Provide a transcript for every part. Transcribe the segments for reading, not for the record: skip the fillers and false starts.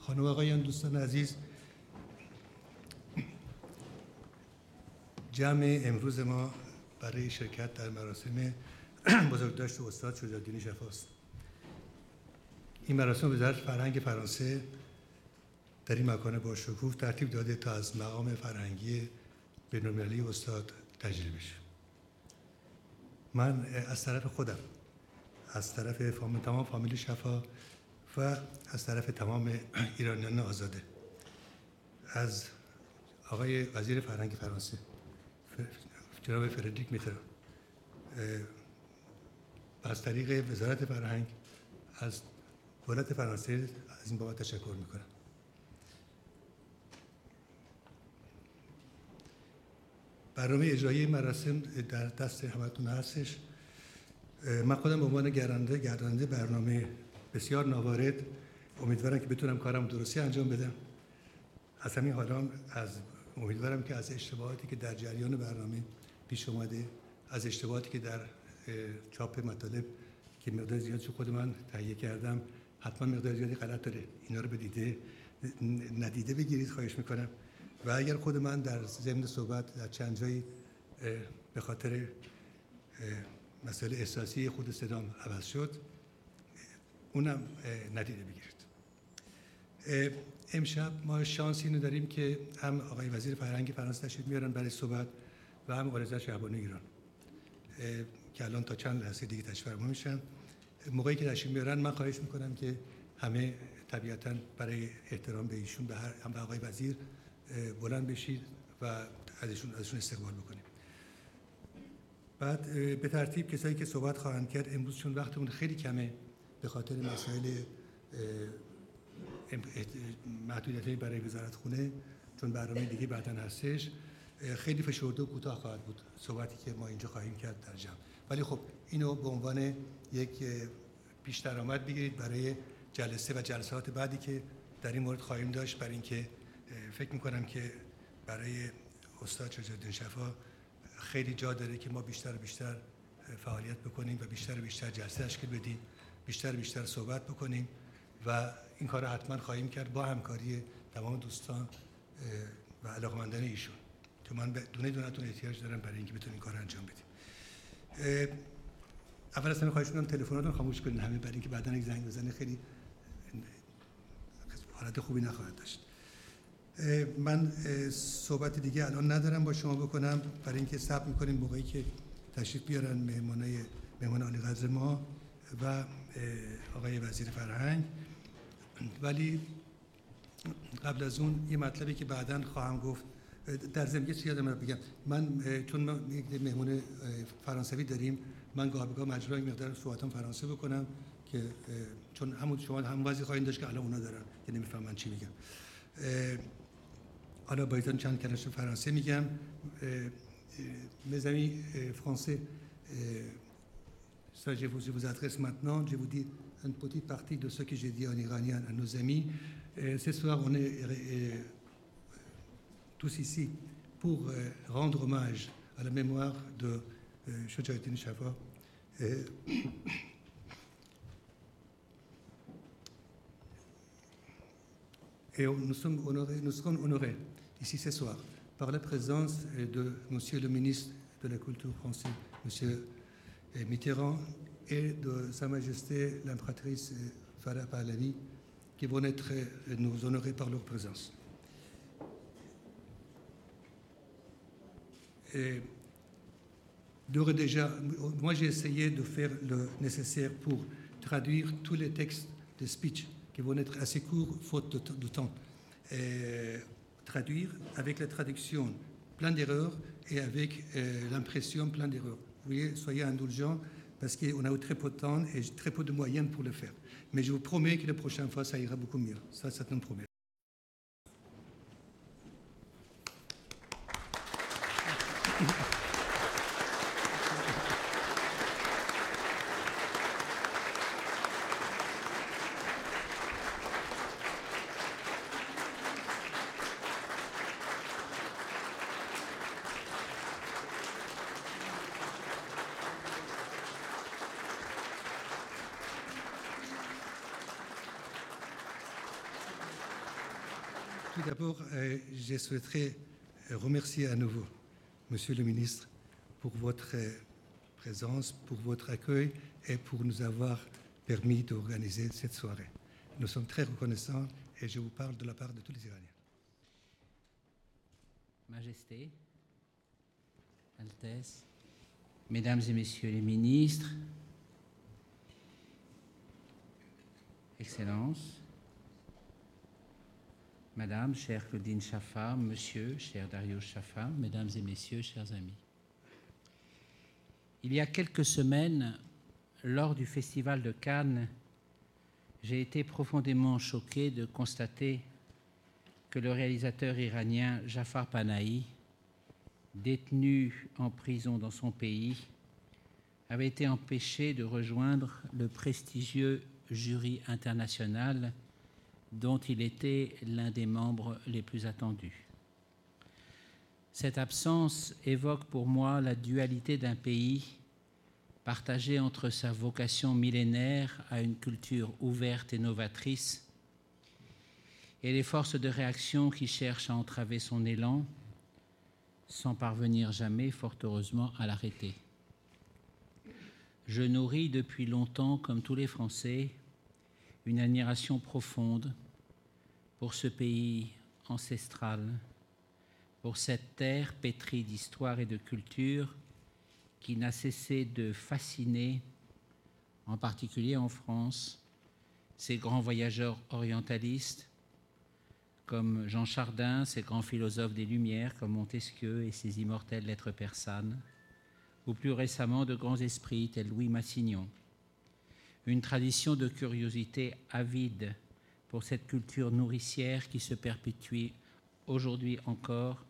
خانم آقایان، دوستان عزیز، جمع امروز ما برای شرکت در مراسم بزرگداشت استاد شجاع‌الدین شفاست. این مراسم وزارت فرهنگ فرانسه در این مکان با شکوه ترتیب داده تا از مقام فرهنگی بین‌المللی استاد تجلیل بشه. من از طرف خودم، از طرف تمام فامیل شفا و از طرف تمام ایرانیان آزاده، از آقای وزیر فرهنگ فرانسه جناب فردریک میتران، از طریق وزارت فرهنگ از دولت فرانسه از این بابت تشکر میکنم. برنامه اجرایی مراسم در دست همتون هستش. من خودم به عنوان گردنده برنامه بسیار ناوارد امیدوارم که بتونم کارم درستی انجام بدم. از همین حالا امیدوارم که از اشتباهاتی که در جریان برنامه پیش اومده، از اشتباهاتی که در چاپ مطالب که مقدار زیادی خود من تهیه کردم حتما مقدار زیادی غلط داره، اینا رو به ندیده بگیرید خواهش میکنم. و اگر خود من در ضمن صحبت در چند جایی به خاطر مسئله احساسی خود صدام عوض شد، اونم ندیده بگیرید. امشب ما شانس اینو داریم که هم آقای وزیر فرهنگ فرانسه تشریف میارن برای صحبت و هم آقای رضا شعبانی ایران که الان تا چند لحظه دیگه تشریف فرما میشن. موقعی که تشریف میارن من خواهش میکنم که همه طبیعتاً برای احترام به ایشون هم به آقای وزیر بلند بشید و ازشون استقبال بکنیم. بعد به ترتیب کسایی که صحبت خواهند کرد امروز چون وقتمون خیلی کمه به خاطر مسائل محدودیت‌های برای وزارت خونه، چون برنامه دیگه بعداً هستش، خیلی فشرده و کوتاه خواهد بود صحبتی که ما اینجا خواهیم کرد در جمع. ولی خب اینو به عنوان یک پیش درآمد بگیرید برای جلسه و جلسات بعدی که در این مورد خواهیم داشت، برای اینکه فکر می‌کنم که برای استاد شجاع‌الدین شفا خیلی جا داره که ما بیشتر و بیشتر فعالیت بکنیم و بیشتر و بیشتر جلسه تشکیل بدیم، بیشتر و بیشتر صحبت بکنیم و این کار رو حتما خواهیم کرد با همکاری تمام دوستان و علاقمندان ایشون که من به دونه‌تون احتیاج دارم برای اینکه بتونیم این کار رو انجام بدیم. اول از همه خواهش می‌کنم تلفناتون خاموش کنین همه، برای اینکه بعداً یک زنگ بزنه خیلی حالت خوبی نخواهد داشت. من صحبت دیگه الان ندارم با شما بکنم برای اینکه صبر می‌کنیم موقعی که تشریف بیارن مهمان عالی قدر ما و آقای وزیر فرهنگ. ولی قبل از اون یه مطلبی که بعداً خواهم گفت در ضمن یه چیزی یادم بگم. من چون ما یک مهمون فرانسوی داریم، من گاه به گاه مجبورم مقدار صحبتام فرانسه بکنم که چون همون شما هم وضعی خواهید داشت که الان اونا دارن که نمی‌فهمن چی میگم. حالا باید چند کلمه فرانسه میگم. Mes amis français, ça je vous adresse maintenant. Je vous dis une petite partie de ce que j'ai dit en iranien à nos amis. Ce soir, on est tous ici pour rendre hommage à la mémoire de Shuja'aldiin Shafa. Et nous serons honorés ici ce soir par la présence de Monsieur le ministre de la Culture français, Monsieur Mitterrand, et de Sa Majesté l'impératrice Farah Pahlavi, qui vont nous honorer par leur présence. Et d'ores et déjà, moi j'ai essayé de faire le nécessaire pour traduire tous les textes de speech qui vont être assez courts, faute de temps. Traduire avec la traduction plein d'erreurs et avec l'impression plein d'erreurs. Vous voyez, soyez indulgents parce qu'on a eu très peu de temps et très peu de moyens pour le faire. Mais je vous promets que la prochaine fois, ça ira beaucoup mieux. Ça nous promet. Tout d'abord, je souhaiterais remercier à nouveau Monsieur le ministre pour votre présence, pour votre accueil et pour nous avoir permis d'organiser cette soirée. Nous sommes très reconnaissants et je vous parle de la part de tous les Iraniens. Majesté, Altesse, Mesdames et Messieurs les ministres, Excellences, Madame, chère Claudine Schaffa, Monsieur, cher Dariush Schaffa, Mesdames et Messieurs, chers amis. Il y a quelques semaines, lors du Festival de Cannes, j'ai été profondément choqué de constater que le réalisateur iranien Jafar Panahi, détenu en prison dans son pays, avait été empêché de rejoindre le prestigieux jury international dont il était l'un des membres les plus attendus. Cette absence évoque pour moi la dualité d'un pays partagé entre sa vocation millénaire à une culture ouverte et novatrice et les forces de réaction qui cherchent à entraver son élan sans parvenir jamais, fort heureusement, à l'arrêter. Je nourris depuis longtemps, comme tous les Français, une admiration profonde pour ce pays ancestral, pour cette terre pétrie d'histoire et de culture qui n'a cessé de fasciner, en particulier en France, ces grands voyageurs orientalistes comme Jean Chardin, ces grands philosophes des Lumières comme Montesquieu et ses immortelles lettres persanes, ou plus récemment de grands esprits tels Louis Massignon. Une tradition de curiosité avide pour cette culture nourricière qui se perpétue aujourd'hui encore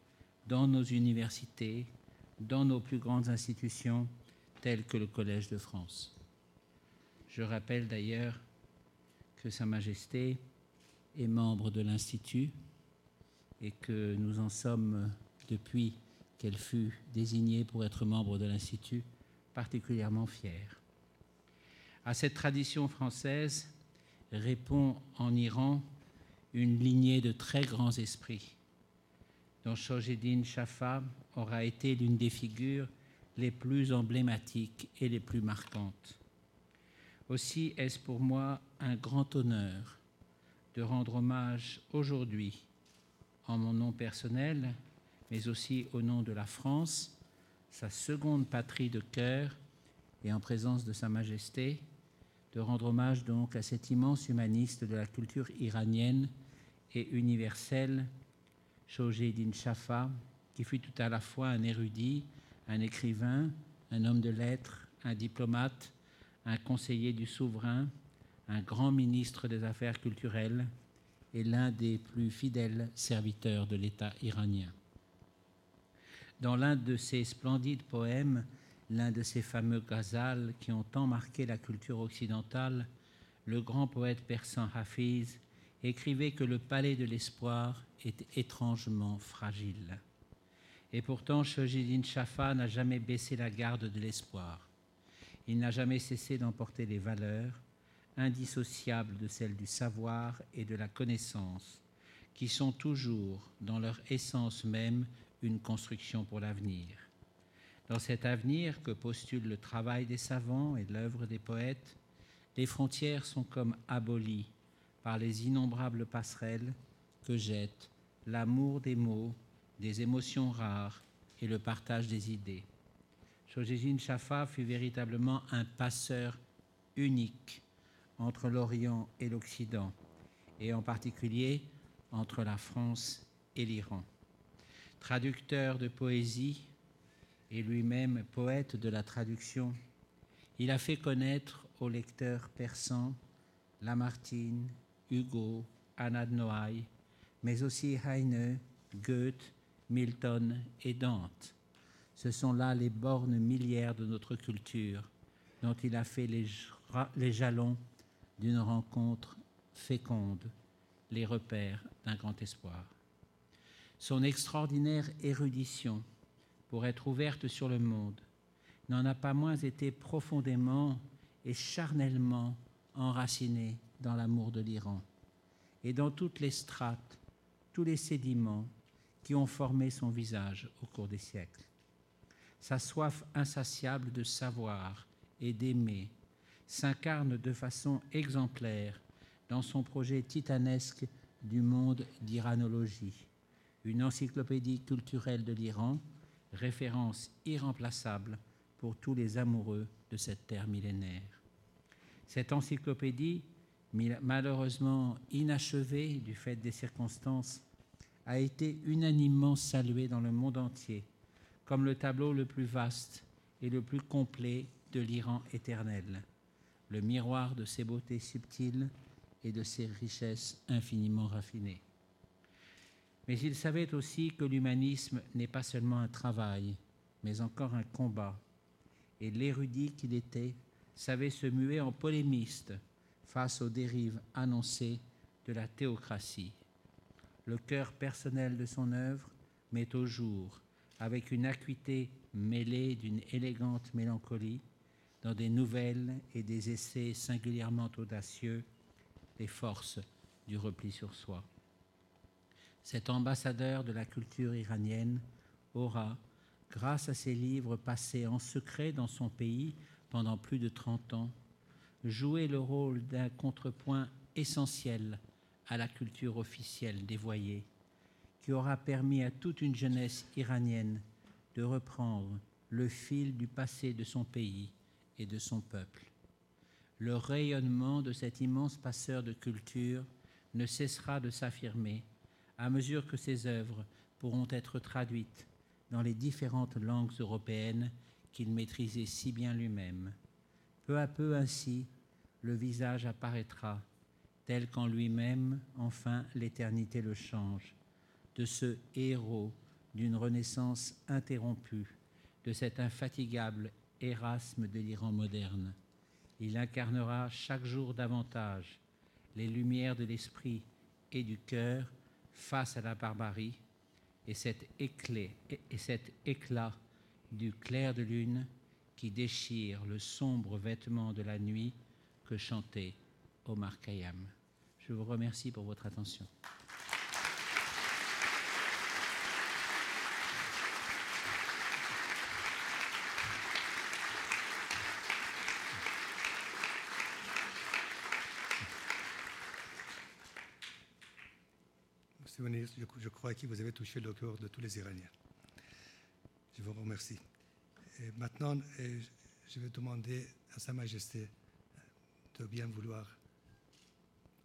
dans nos universités, dans nos plus grandes institutions telles que le Collège de France. Je rappelle d'ailleurs que Sa Majesté est membre de l'Institut et que nous en sommes, depuis qu'elle fut désignée pour être membre de l'Institut, particulièrement fiers. À cette tradition française répond en Iran une lignée de très grands esprits, dont Shojeddin Shaffa aura été l'une des figures les plus emblématiques et les plus marquantes. Aussi est-ce pour moi un grand honneur de rendre hommage aujourd'hui, en mon nom personnel, mais aussi au nom de la France, sa seconde patrie de cœur, et en présence de Sa Majesté, de rendre hommage donc à cet immense humaniste de la culture iranienne et universelle, Shojeddin Shaffa, qui fut tout à la fois un érudit, un écrivain, un homme de lettres, un diplomate, un conseiller du souverain, un grand ministre des Affaires culturelles et l'un des plus fidèles serviteurs de l'État iranien. Dans l'un de ses splendides poèmes, l'un de ces fameux ghazals qui ont tant marqué la culture occidentale, le grand poète persan Hafiz écrivait que le palais de l'espoir est étrangement fragile. Et pourtant, Shojeddin Shaffa n'a jamais baissé la garde de l'espoir. Il n'a jamais cessé d'emporter les valeurs, indissociables de celles du savoir et de la connaissance, qui sont toujours, dans leur essence même, une construction pour l'avenir. Dans cet avenir que postule le travail des savants et l'œuvre des poètes, les frontières sont comme abolies par les innombrables passerelles que jettent l'amour des mots, des émotions rares et le partage des idées. Shojeddin Shaffa fut véritablement un passeur unique entre l'Orient et l'Occident, et en particulier entre la France et l'Iran. Traducteur de poésie et lui-même poète de la traduction, il a fait connaître aux lecteurs persans Lamartine, Hugo, Anna de Noailles, mais aussi Heine, Goethe, Milton et Dante. Ce sont là les bornes milliaires de notre culture, dont il a fait les jalons d'une rencontre féconde, les repères d'un grand espoir. Son extraordinaire érudition, pour être ouverte sur le monde, n'en a pas moins été profondément et charnellement enracinée dans l'amour de l'Iran et dans toutes les strates, tous les sédiments qui ont formé son visage au cours des siècles. Sa soif insatiable de savoir et d'aimer s'incarne de façon exemplaire dans son projet titanesque du monde d'iranologie, une encyclopédie culturelle de l'Iran, référence irremplaçable pour tous les amoureux de cette terre millénaire. Cette encyclopédie, malheureusement inachevée du fait des circonstances, a été unanimement saluée dans le monde entier comme le tableau le plus vaste et le plus complet de l'Iran éternel, le miroir de ses beautés subtiles et de ses richesses infiniment raffinées. Mais il savait aussi que l'humanisme n'est pas seulement un travail, mais encore un combat, et l'érudit qu'il était savait se muer en polémiste face aux dérives annoncées de la théocratie. Le cœur personnel de son œuvre met au jour, avec une acuité mêlée d'une élégante mélancolie, dans des nouvelles et des essais singulièrement audacieux, les forces du repli sur soi. Cet ambassadeur de la culture iranienne aura, grâce à ses livres passés en secret dans son pays pendant plus de 30 ans, joué le rôle d'un contrepoint essentiel à la culture officielle dévoyée, qui aura permis à toute une jeunesse iranienne de reprendre le fil du passé de son pays et de son peuple. Le rayonnement de cet immense passeur de culture ne cessera de s'affirmer à mesure que ses œuvres pourront être traduites dans les différentes langues européennes qu'il maîtrisait si bien lui-même. Peu à peu ainsi, le visage apparaîtra, tel qu'en lui-même, enfin, l'éternité le change, de ce héros d'une renaissance interrompue, de cet infatigable Érasme de l'Iran moderne. Il incarnera chaque jour davantage les lumières de l'esprit et du cœur face à la barbarie et cet éclat du clair de lune qui déchire le sombre vêtement de la nuit que chantait Omar Khayyam. Je vous remercie pour votre attention. Monsieur le ministre, je crois que vous avez touché le cœur de tous les Iraniens. Je vous remercie. Et maintenant, je vais demander à Sa Majesté de bien vouloir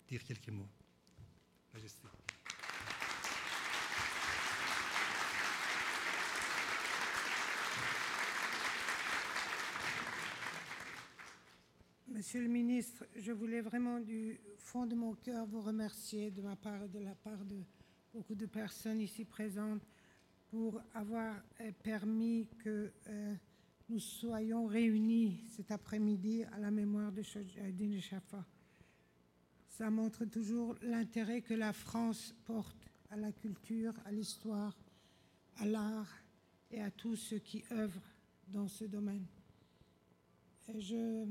dire quelques mots. Majesté. Monsieur le ministre, je voulais vraiment du fond de mon cœur vous remercier de ma part et de la part de beaucoup de personnes ici présentes pour avoir permis que nous soyons réunis cet après-midi à la mémoire de Shojaiddin Shafa. Ça montre toujours l'intérêt que la France porte à la culture, à l'histoire, à l'art et à tous ceux qui œuvrent dans ce domaine. Et je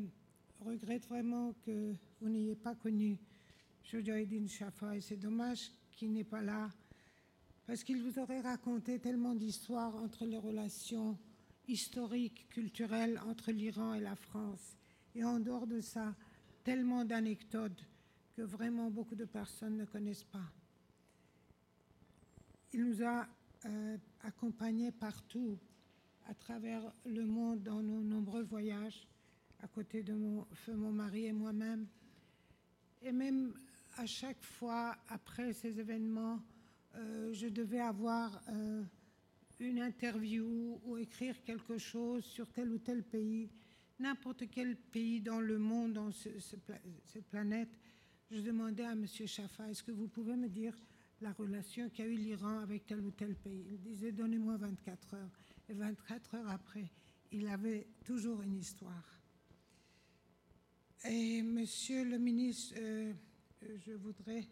regrette vraiment que vous n'ayez pas connu Shojaiddin Shafa et c'est dommage qu'il n'est pas là parce qu'il vous aurait raconté tellement d'histoires entre les relations historiques, culturelles entre l'Iran et la France. Et en dehors de ça, tellement d'anecdotes que vraiment beaucoup de personnes ne connaissent pas. Il nous a accompagnés partout, à travers le monde, dans nos nombreux voyages, à côté de mon mari et moi-même. Et même à chaque fois, après ces événements, je devais avoir une interview ou écrire quelque chose sur tel ou tel pays, n'importe quel pays dans le monde, dans cette planète. Je demandais à M. Shafa, est-ce que vous pouvez me dire la relation qu'a eu l'Iran avec tel ou tel pays? Il disait, donnez-moi 24 heures. Et 24 heures après, il avait toujours une histoire. Et Monsieur le ministre, je voudrais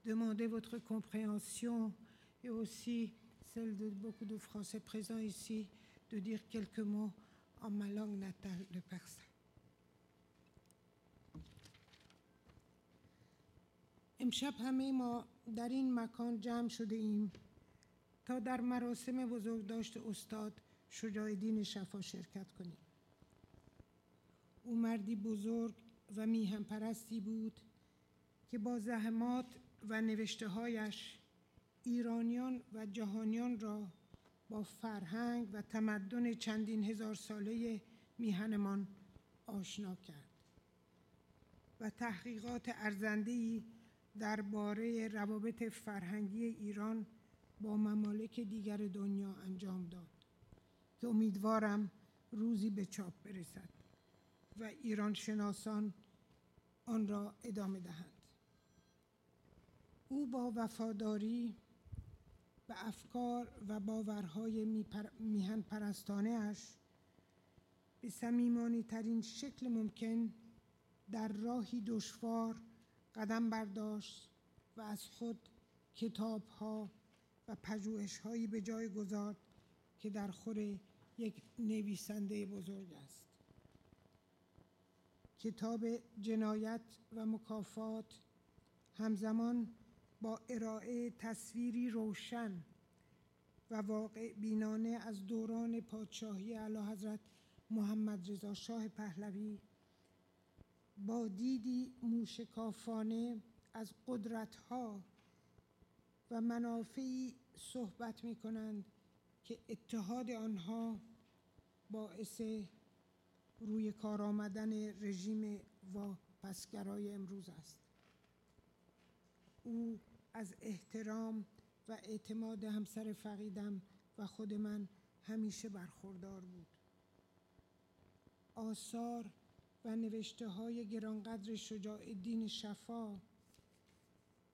demander votre compréhension et aussi celle de beaucoup de Français présents ici, de dire quelques mots en ma langue natale, le persan. امشب همه ما در این مکان جمع شده ایم تا در مراسم بزرگداشت استاد شجاع‌الدین شفا شرکت کنیم. او مردی بزرگ و میهن پرستی بود که با زحمات و نوشته‌هایش ایرانیان و جهانیان را با فرهنگ و تمدن چندین هزار ساله میهنمان آشنا کرد و تحقیقات ارزنده‌ای درباره روابط فرهنگی ایران با ممالک دیگر دنیا انجام داد که امیدوارم روزی به چاپ برسد و ایران شناسان آن را ادامه دهند. او با وفاداری به افکار و باورهای میهن پرستانه اش به صمیمانه ترین شکل ممکن در راهی دشوار قدم برداشت و از خود کتاب‌ها و پژوهش‌هایی به جای گذارد که در خور یک نویسنده بزرگ است. کتاب جنایت و مکافات همزمان با ارائه تصویری روشن و واقع بینانه از دوران پادشاهی اعلیحضرت محمد رضا شاه پهلوی با دیدی موشکافانه از قدرت‌ها و منافعی صحبت می‌کنند که اتحاد آنها باعث روی کار آمدن رژیم واپسگرای امروز است. او از احترام و اعتماد همسر فقیدم و خود من همیشه برخوردار بود. آثار و نوشته‌های گرانقدر شجاع‌الدین شفا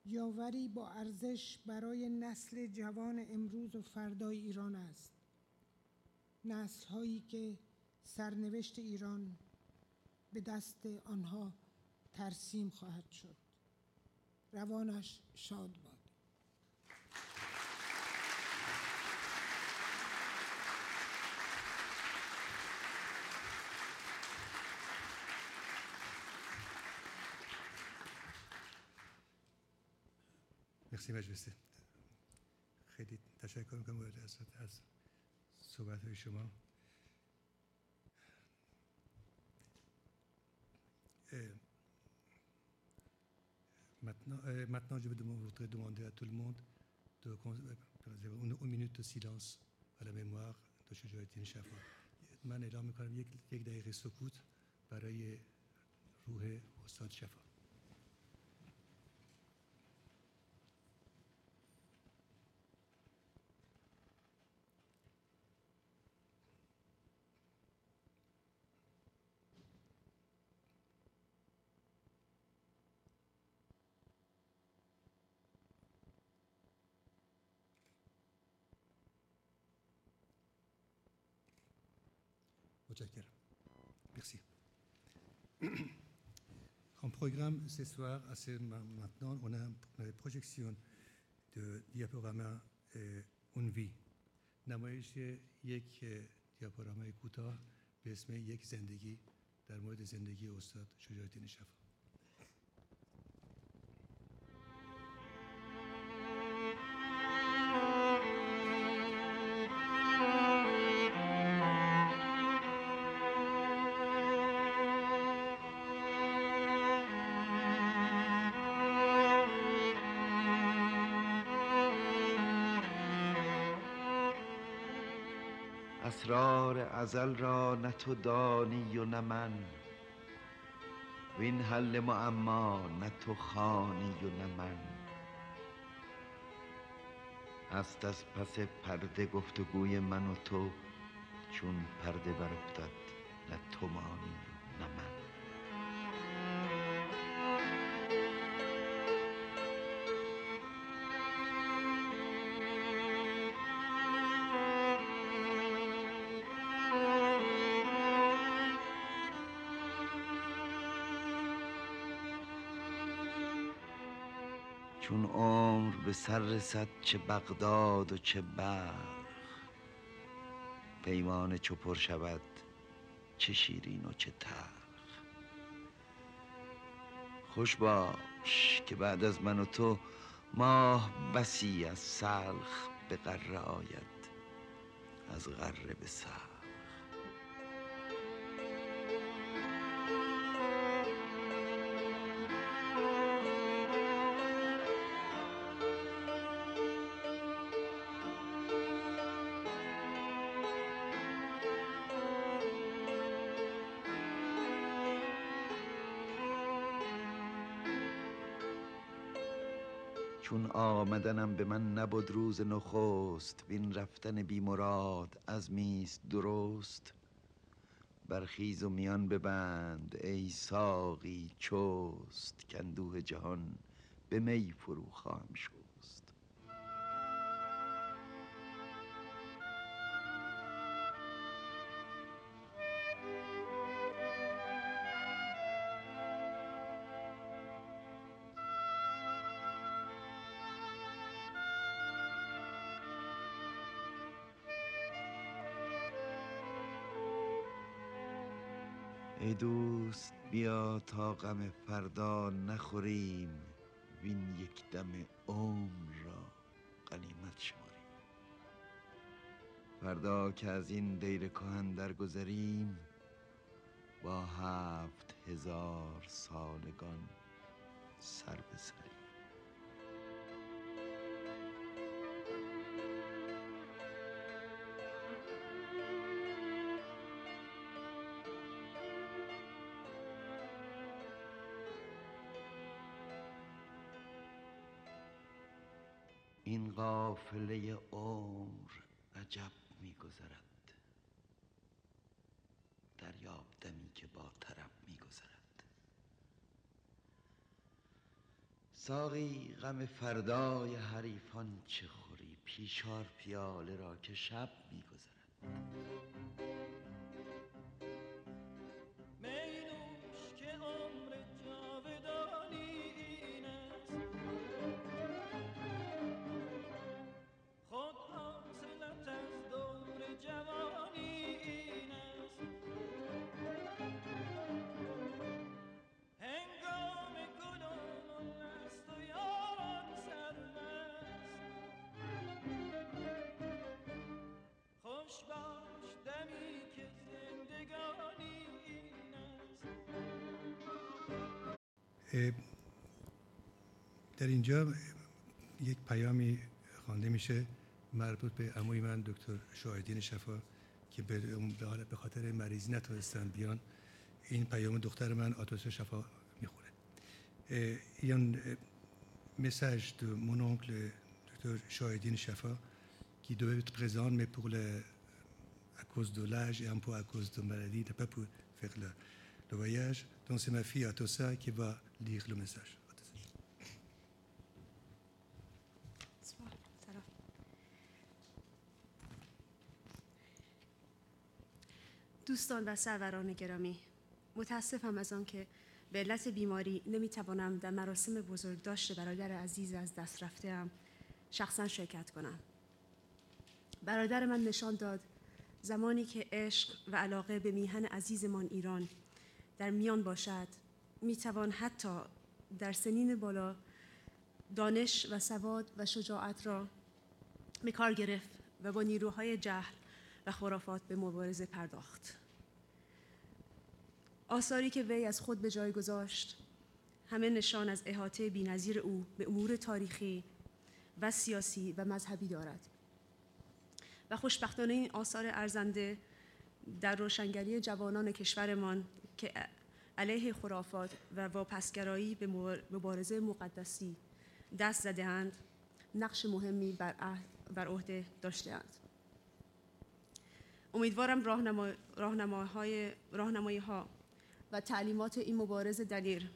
یاوری با ارزش برای نسل جوان امروز و فردای ایران است. نسل‌هایی که سرنوشت ایران به دست آنها ترسیم خواهد شد. روانش شاد باد. مرسی مجلس. خیلی تشکر میکنم از صحبت‌های شما. Maintenant, je voudrais demander à tout le monde une minute de silence à la mémoire de شجاع‌الدین شفا. من اعلام میکنم یک دقیقه سکوت برای روح استاد شفا. Merci. En programme ce soir, maintenant, on a une projection de diaporama اون وی. نمایش یک دیاپورامای کوتاه به اسم یک زندگی در مورد زندگی استاد شجاع‌الدین شفا. اسرار ازل را نه تو دانی و نه من، وین حل معما نه تو خوانی و نه من. هست از پس پرده گفتگوی من و تو، چون پرده برافتد نه تو مانی و نه من. چون عمر به سر رسد چه بغداد و چه بلخ، پیمانه چو پر شود چه شیرین و چه تلخ. خوش باش باش که بعد از من و تو ماه بسی از سلخ به غره آید، از غره به سلخ. چون آمدنم به من نبود روز نخست، وین رفتن بی مراد عزمیست درست. برخیز و میان ببند ای ساقی چست، کاندوه جهان به می فرو خواهم شست. ای دوست بیا تا غم فردا نخوریم، وین یک دم عمر را غنیمت شماریم. فردا که از این دیر کهن درگذریم، با 7000 سالگان سر به سریم. این قافله عمر عجب می‌گذرد، دریاب دمی که با طرب می‌گذرد. ساقی غم فردای حریفان چه خوری، پیش آر پیاله را که شب می‌گذرد. در اینجا یک پیامی خوانده میشه مربوط به عموی من دکتر شاهدین شفا که به خاطر مریضی نتونستن بیان. این پیام دختر من آتوس شفا میخونه. Il y a un message de mon oncle docteur Shahedin Shafa qui devait être présent mais à cause de l'âge et un peu à cause de maladie n'a pas pu faire le voyage. Donc c'est ma fille Atossa qui va lire le message. دوستان و سروران گرامی، متاسفم از آن که به علت بیماری نمیتوانم در مراسم بزرگداشت برادر عزیز از دست رفته‌ام شخصا شرکت کنم. برادر من نشان داد زمانی که عشق و علاقه به میهن عزیزمان ایران در میان باشد، میتوان حتی در سنین بالا دانش و سواد و شجاعت را به کار گرفت و با نیروهای جهل و خرافات به مبارزه پرداخت. آثاری که وی از خود به جای گذاشت همه نشان از احاطه بی‌نظیر او به امور تاریخی و سیاسی و مذهبی دارد و خوشبختانه این آثار ارزنده در روشنگری جوانان کشورمان که علیه خرافات و واپسگرایی به مبارزه مقدسی دست زده‌اند نقش مهمی بر عهده داشته‌اند. امیدوارم راهنمایی‌ها و تعلیمات این مبارز دلیر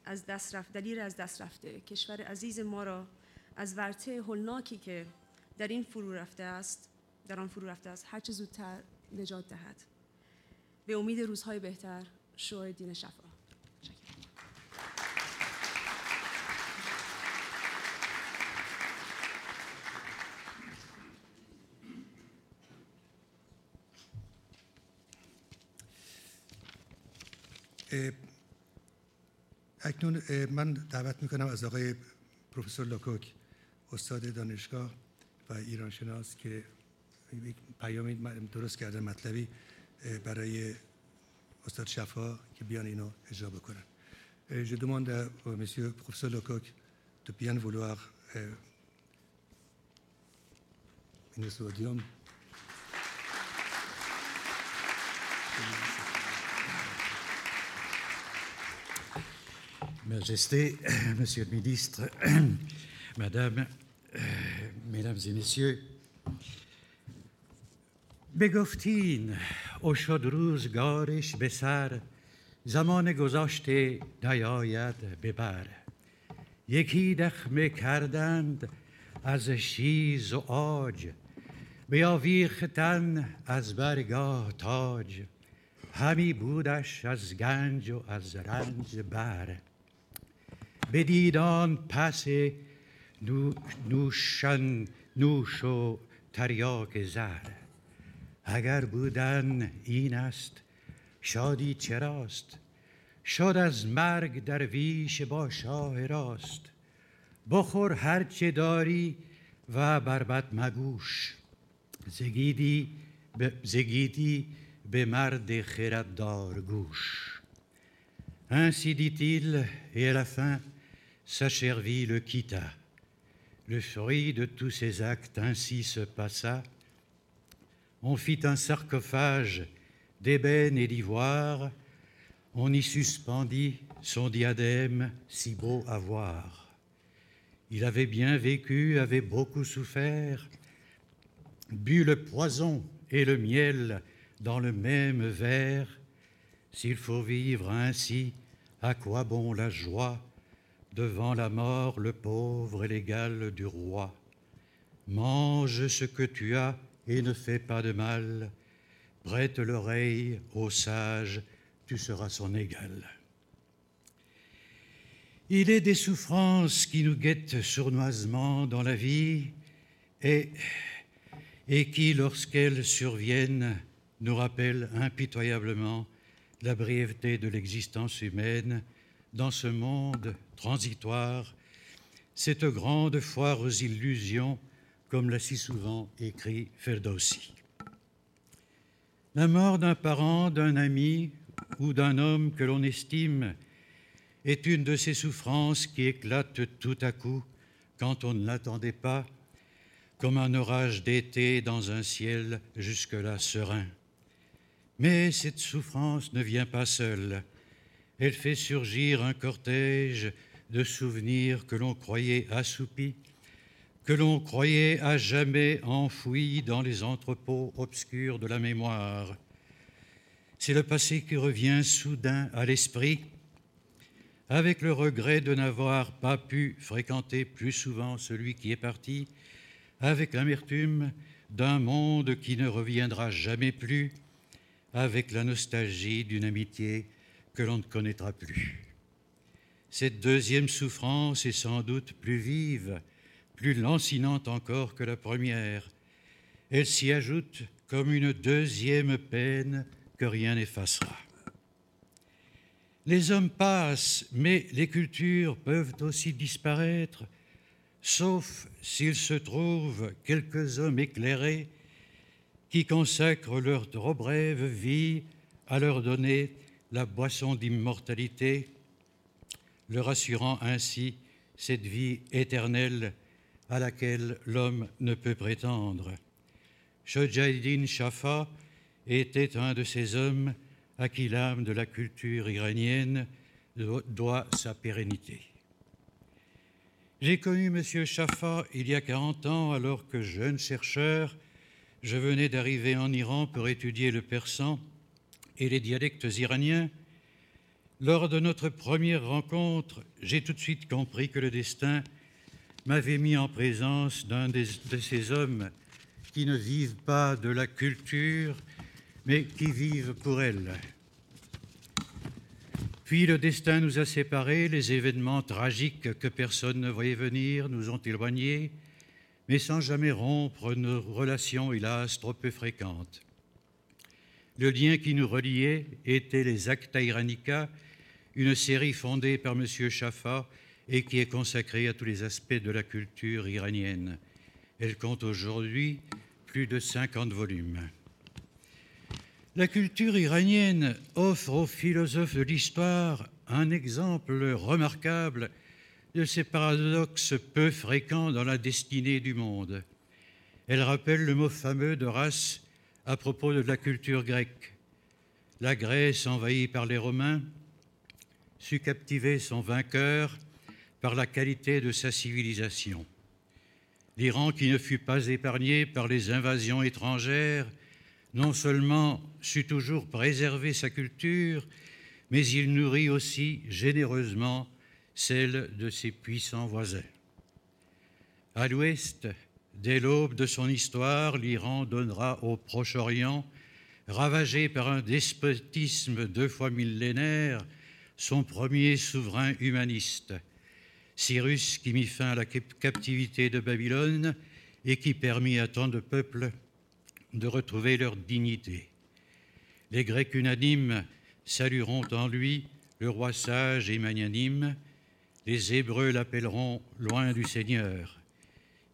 از دست رفته کشور عزیز ما را از ورطه هولناکی که در آن فرو رفته است هر چه زودتر نجات دهد. به امید روزهای بهتر، شاهدین شفا. اکنون من دعوت میکنم از آقای پروفسور لوکوک استاد دانشگاه و ایرانشناس که یک پیامی درست کرده مطلبی برای استاد شفا که بیان اینو اجرا بکنن. Je demande à monsieur professeur Lecoq de bien vouloir venir sur le podium. Majesté, Monsieur le Ministre, Madame, Mesdames et Messieurs, بگفتین او شد روزگارش به سر زمان گذاشته نیاید به بر یکی دخمه کردند از شیز و عاج بیاویختن از برگاه تاج همی بودش از گنج و از رنج بر بدیدان پس نوش و تریاک زر اگر بودن این است شادی چراست شد از مرگ درویش با شاه راست بخور هر چه داری و بر بد مگوش زگیدی به مرد خرددار گوش. Ainsi dit-il, et à la fin, sa chère vie le quitta. Le fruit de tous ses actes ainsi se passa. On fit un sarcophage d'ébène et d'ivoire. On y suspendit son diadème si beau à voir. Il avait bien vécu, avait beaucoup souffert, bu le poison et le miel dans le même verre. S'il faut vivre ainsi, à quoi bon la joie? Devant la mort, le pauvre est l'égal du roi. Mange ce que tu as et ne fais pas de mal. Prête l'oreille au sage, tu seras son égal. Il est des souffrances qui nous guettent sournoisement dans la vie et qui, lorsqu'elles surviennent, nous rappellent impitoyablement la brièveté de l'existence humaine dans ce monde transitoire, cette grande foire aux illusions, comme l'a si souvent écrit Ferdowsi. La mort d'un parent, d'un ami ou d'un homme que l'on estime est une de ces souffrances qui éclatent tout à coup quand on ne l'attendait pas, comme un orage d'été dans un ciel jusque-là serein. Mais cette souffrance ne vient pas seule. Elle fait surgir un cortège de souvenirs que l'on croyait assoupis, que l'on croyait à jamais enfouis dans les entrepôts obscurs de la mémoire. C'est le passé qui revient soudain à l'esprit, avec le regret de n'avoir pas pu fréquenter plus souvent celui qui est parti, avec l'amertume d'un monde qui ne reviendra jamais plus, avec la nostalgie d'une amitié que l'on ne connaîtra plus. Cette deuxième souffrance est sans doute plus vive, plus lancinante encore que la première. Elle s'y ajoute comme une deuxième peine que rien n'effacera. Les hommes passent, mais les cultures peuvent aussi disparaître, sauf s'il se trouve quelques hommes éclairés qui consacrent leur trop brève vie à leur donner la boisson d'immortalité, leur assurant ainsi cette vie éternelle à laquelle l'homme ne peut prétendre. Shojaiddin Shafa était un de ces hommes à qui l'âme de la culture iranienne doit sa pérennité. J'ai connu M. Shafa il y a 40 ans alors que jeune chercheur, je venais d'arriver en Iran pour étudier le persan et les dialectes iraniens. Lors de notre première rencontre, j'ai tout de suite compris que le destin m'avait mis en présence d'un de ces hommes qui ne vivent pas de la culture, mais qui vivent pour elle. Puis le destin nous a séparés, les événements tragiques que personne ne voyait venir nous ont éloignés, mais sans jamais rompre nos relations, hélas, trop peu fréquentes. Le lien qui nous reliait était les Acta Iranica, une série fondée par M. Chaffa et qui est consacrée à tous les aspects de la culture iranienne. Elle compte aujourd'hui plus de 50 volumes. La culture iranienne offre aux philosophes de l'histoire un exemple remarquable de ces paradoxes peu fréquents dans la destinée du monde. Elle rappelle le mot fameux d'Horace à propos de la culture grecque. La Grèce, envahie par les Romains, sut captiver son vainqueur par la qualité de sa civilisation. L'Iran, qui ne fut pas épargné par les invasions étrangères, non seulement sut toujours préserver sa culture, mais il nourrit aussi généreusement celle de ses puissants voisins. À l'ouest, dès l'aube de son histoire, l'Iran donnera au Proche-Orient, ravagé par un despotisme 2 fois millénaire, son premier souverain humaniste, Cyrus, qui mit fin à la captivité de Babylone et qui permit à tant de peuples de retrouver leur dignité. Les Grecs unanimes salueront en lui le roi sage et magnanime. Les Hébreux l'appelleront loin du Seigneur.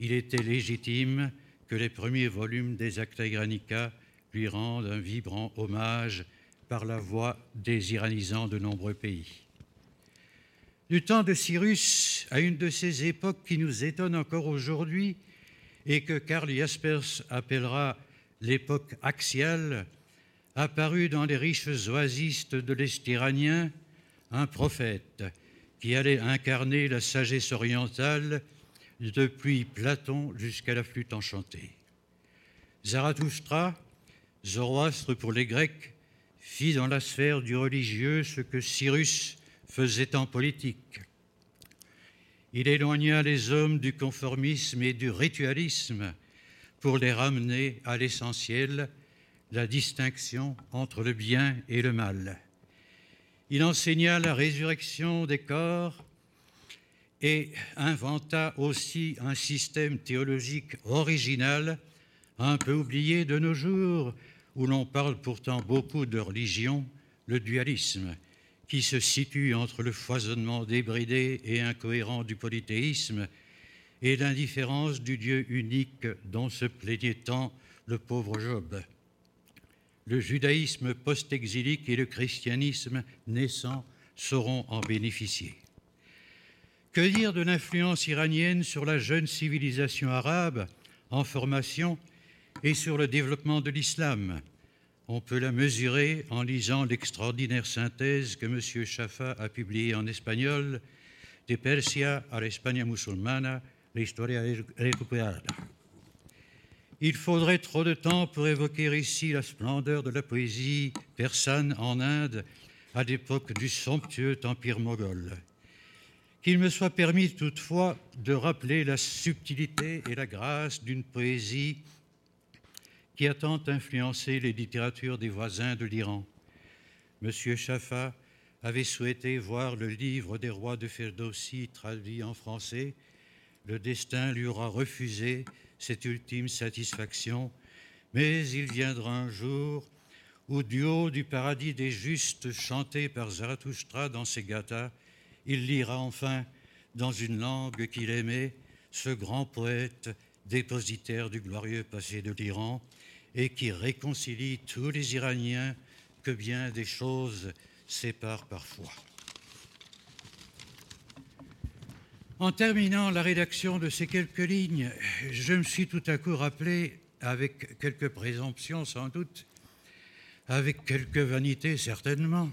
Il était légitime que les premiers volumes des Acta Iranica lui rendent un vibrant hommage par la voix des iranisants de nombreux pays. Du temps de Cyrus à une de ces époques qui nous étonne encore aujourd'hui et que Karl Jaspers appellera l'époque axiale, apparut dans les riches oasis de l'Est iranien un prophète qui allait incarner la sagesse orientale depuis Platon jusqu'à la flûte enchantée. Zarathustra, Zoroastre pour les Grecs, fit dans la sphère du religieux ce que Cyrus faisait en politique. Il éloigna les hommes du conformisme et du ritualisme pour les ramener à l'essentiel, la distinction entre le bien et le mal. Il enseigna la résurrection des corps et inventa aussi un système théologique original, un peu oublié de nos jours, où l'on parle pourtant beaucoup de religion, le dualisme, qui se situe entre le foisonnement débridé et incohérent du polythéisme et l'indifférence du Dieu unique dont se plaignait tant le pauvre Job. Le judaïsme post-exilique et le christianisme naissant sauront en bénéficier. Que dire de l'influence iranienne sur la jeune civilisation arabe en formation et sur le développement de l'islam? On peut la mesurer en lisant l'extraordinaire synthèse que M. Chaffa a publiée en espagnol, De Persia a la España musulmana, la historia recuperada. Il faudrait trop de temps pour évoquer ici la splendeur de la poésie persane en Inde à l'époque du somptueux empire moghol. Qu'il me soit permis toutefois de rappeler la subtilité et la grâce d'une poésie qui a tant influencé les littératures des voisins de l'Iran. M. Chaffa avait souhaité voir le livre des rois de Ferdowsi traduit en français. Le destin lui aura refusé cette ultime satisfaction, mais il viendra un jour où, du haut du paradis des justes chanté par Zarathustra dans ses gathas, il lira enfin, dans une langue qu'il aimait, ce grand poète dépositaire du glorieux passé de l'Iran, et qui réconcilie tous les Iraniens que bien des choses séparent parfois. En terminant la rédaction de ces quelques lignes, je me suis tout à coup rappelé, avec quelques présomptions sans doute, avec quelque vanité certainement,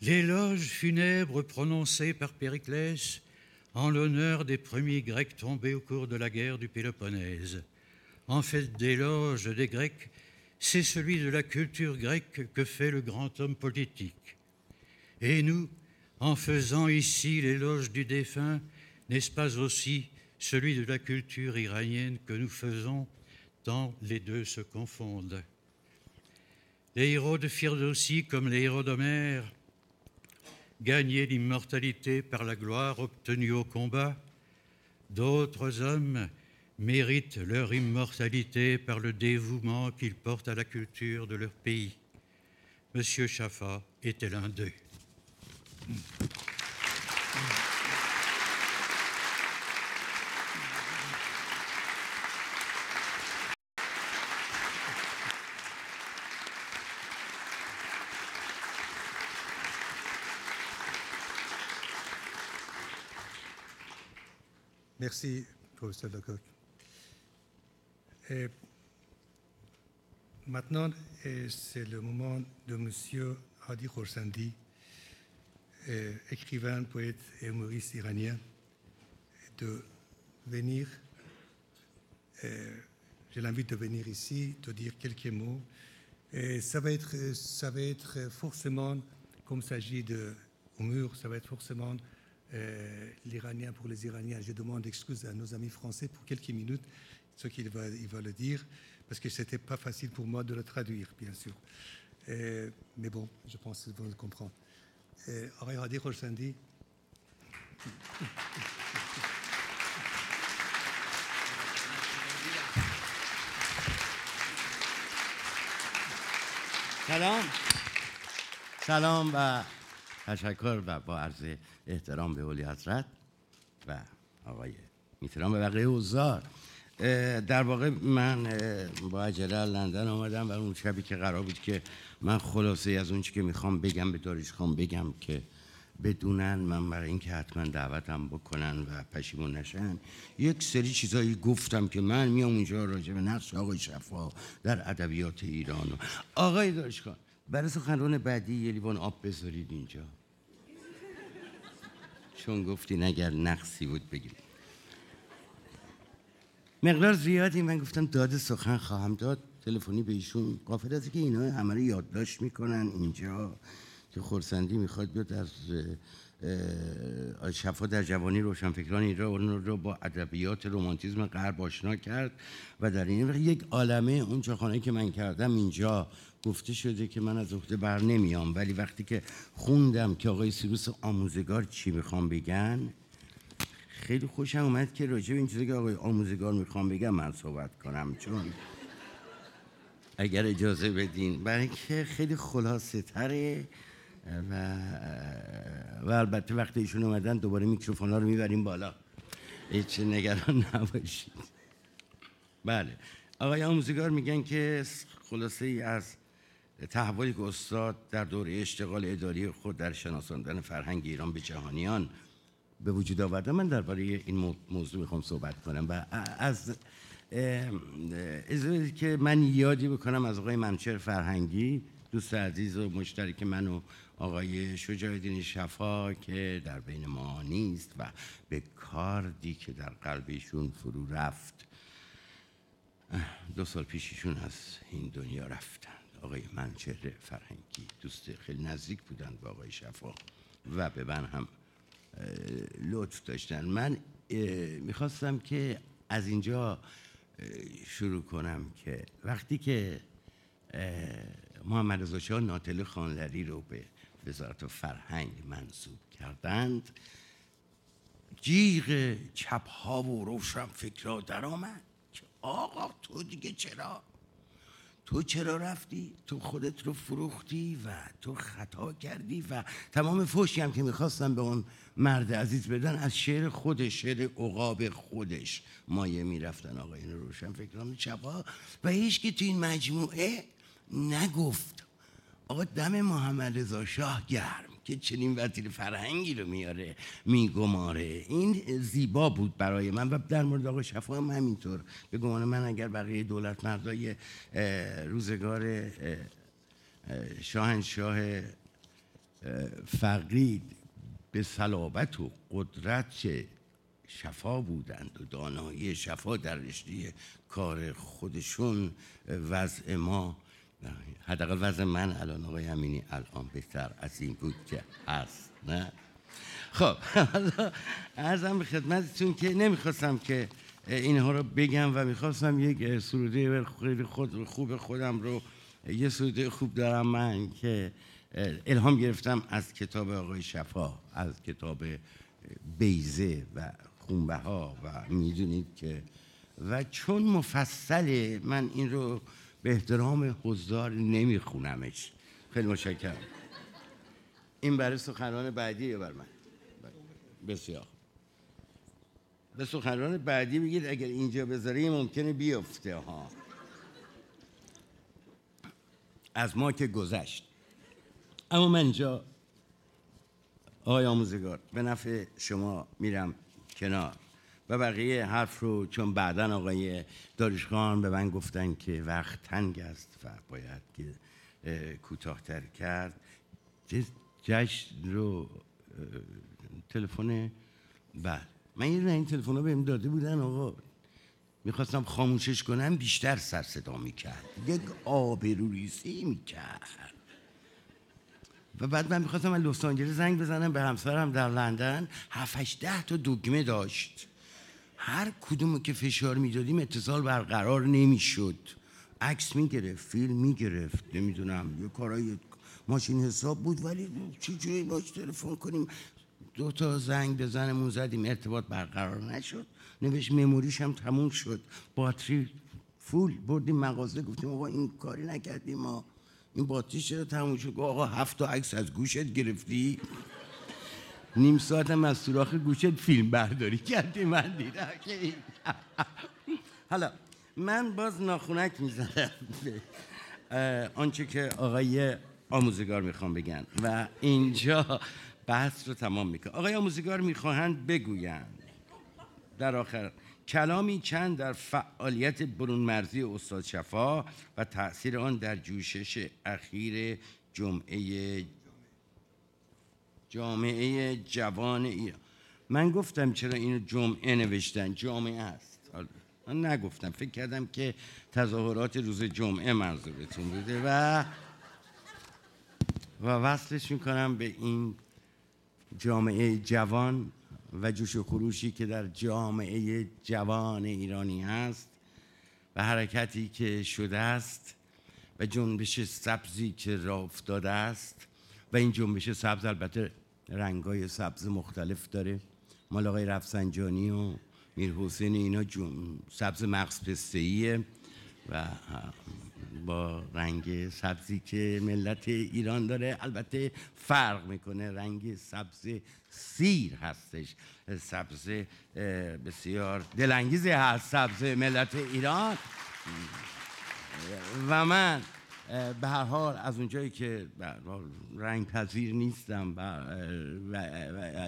l'éloge funèbre prononcé par Périclès en l'honneur des premiers Grecs tombés au cours de la guerre du Péloponnèse. En fait d'éloge des Grecs, c'est celui de la culture grecque que fait le grand homme politique. Et nous, en faisant ici l'éloge du défunt, n'est-ce pas aussi celui de la culture iranienne que nous faisons, tant les deux se confondent? Les héros de Firdowsi, comme les héros d'Homère, gagnaient l'immortalité par la gloire obtenue au combat. D'autres hommes méritent leur immortalité par le dévouement qu'ils portent à la culture de leur pays. M. Chaffa était l'un d'eux. Merci, professeur Lecoq. Et maintenant, c'est le moment de Monsieur Hadi Khorsandi, écrivain, poète et humoriste iranien, de venir. Je l'invite de venir ici, de dire quelques mots. Et ça va être forcément, comme il s'agit de humour, ça va être forcément l'Iranien pour les Iraniens. Je demande excuse à nos amis français pour quelques minutes, ce qu'il va le dire, parce que ce n'était pas facile pour moi de le traduire, bien sûr. Mais bon, je pense qu'ils vont le comprendre. آقای هادی خورسندی. سلام و تشکر و با عرض احترام به اولی حضرت و آقای میتران و بقیه حضار. در واقع من با عجله لندن آمدم و اون شبی که قرار بود که من خلاصه از اون چی که میخوام بگم به داریوش خان بگم که بدونن من برای اینکه حتما دعوتم بکنن و پشیمون نشن یک سری چیزایی گفتم که من میام اونجا راجع به نقش آقای شفا در ادبیات ایران و آقای داریوش خان برای سخنران بعدی یه لیوان آب بذارید اینجا، چون گفتین اگر نقصی بود بگید. مقدار زیادی من گفتم داد سخن خواهم داد، تلفنی به ایشون، قافل از که اینا همه رو یادداشت میکنن اینجا که خورسندی میخواد بیاد از شفا در جوانی روشنفکران ایران رو با ادبیات رمانتیسم غرب آشنا کرد و در این یک عالمه اون چاخانه که من کردم اینجا گفته شده که من از عهده بر نمیام، ولی وقتی که خوندم که آقای سیروس آموزگار چی میخوام بگن خیلی خوشم اومد که راجع به این چیزی که آقای آموزگار میخوام بگم من صحبت کنم، چون اگر اجازه بدین برای که خیلی خلاصه تره و البته وقتی ایشون اومدن دوباره میکروفون ها رو میبریم بالا، هیچ نگران نباشید. بله، آقای آموزگار میگن که خلاصه ای از تحولی که استاد در دوره اشتغال اداری خود در شناساندن فرهنگ ایران به جهانیان به وجود آورده. من درباره این موضوع میخوام صحبت کنم و از اجازه که من یادی بکنم از آقای منوچهر فرهنگی، دوست عزیز و مشترک من و آقای شجاع الدین شفا که در بین ما نیست و به کاردی که در قلبشون فرو رفت 2 سال پیش ایشون از این دنیا رفتن. آقای منوچهر فرهنگی دوست خیلی نزدیک بودن با آقای شفا و به من هم لطف داشتن. من میخواستم که از اینجا شروع کنم که وقتی که محمد رضا شاه ناطق خانلری رو به وزارت فرهنگ منصوب کردند، جیغ چپ ها و روشن فکرها در آمد که آقا تو دیگه چرا رفتی؟ تو خودت رو فروختی و تو خطا کردی و تمام فحشی هم که میخواستم به اون مرد عزیز بدن از شعر خودش، شعر عقاب خودش مایه میرفتن آقایون روشن فکران چپا و هیچ که تو این مجموعه نگفت آقا دم محمد رضا شاه گرم که چنین وزیر فرهنگی رو میاره میگماره. این زیبا بود برای من و در مورد آقای شفا هم همینطور. به گمان من اگر بقیه دولت مردای روزگار شاهنشاه فقید به صلابت و قدرت شفا بودند و دانایی شفا در رشته کار خودشون، وضع ما حداقل وضع من الان آقای امینی الان بهتر از این بود که هست، نه؟ خب عرضم به خدمتتون که نمیخواستم که اینها رو بگم و میخواستم یک سروده خیلی خوب خودم رو، یه سروده خوب دارم من که الهام گرفتم از کتاب آقای شفا، از کتاب بیضه و خونبها و میدونید که و چون مفصله من این رو به احترام حضار نمیخونمش. خیلی متشکرم. این برای سخنران بعدی یا بر من؟ بسیار. به سخنران بعدی بگید اگر اینجا بذاری ممکنه بیفته ها. از ما که گذشت. اما من اینجا آقای آموزگار به نفع شما میرم کنار و بقیه حرف رو، چون بعداً آقای داریوشخان به من گفتن که وقت تنگ است و باید که کوتاه‌تر کرد، جشن رو تلفن بله من یه این تلفن رو بهم داده بودن آقا، میخواستم خاموشش کنم بیشتر سر صدا میکرد، یک آبروریزی میکرد. و بعد من میخواستم از لس آنجلس زنگ بزنم به همسرم در لندن، 7-8 تا دکمه داشت، هر کدوم که فشار میدادیم اتصال برقرار نمیشد، عکس میگرفت، فیلم میگرفت، نمیدونم یه کارای ماشین حساب بود، ولی چجوری باش تلفن کنیم، 2 تا زنگ بزنمون زدیم ارتباط برقرار نشد، نوشت مموریش هم تموم شد، باتری فول، بردیم مغازه گفتیم آقا این کاری نکردیم ما، این باتری چرا تموم شد؟ آقا 7 تا عکس از گوشت گرفتی؟ نیم ساعت هم از سوراخ گوشت فیلم برداری کردی، من دیدم که حالا من باز ناخونک میزنم آنچه که آقای آموزگار میخوام بگن و اینجا بحث رو تمام میکنه. آقای آموزگار میخواهند بگویند در آخر کلامی چند در فعالیت برون مرزی استاد شفا و تأثیر آن در جوشش اخیر جامعه جوان ایران. من گفتم چرا اینو جمعه نوشتن، جامعه است. من نگفتم، فکر کردم که تظاهرات روز جمعه منظورتون بوده و وصلش میکنم به این جامعه جوان و جوش و خروشی که در جامعه جوان ایرانی هست و حرکتی که شده است و جنبش سبزی که راه افتاده است و این جنبش سبز البته رنگای سبز مختلف داره، مال آقای رفسنجانی و میرحسین اینا سبز مغز پسته‌ایه و با رنگ سبزی که ملت ایران داره البته فرق میکنه، رنگ سبز سیر هستش، سبز بسیار دلانگیزی هست سبز ملت ایران. و من به هر حال از اونجایی که رنگ پذیر نیستم و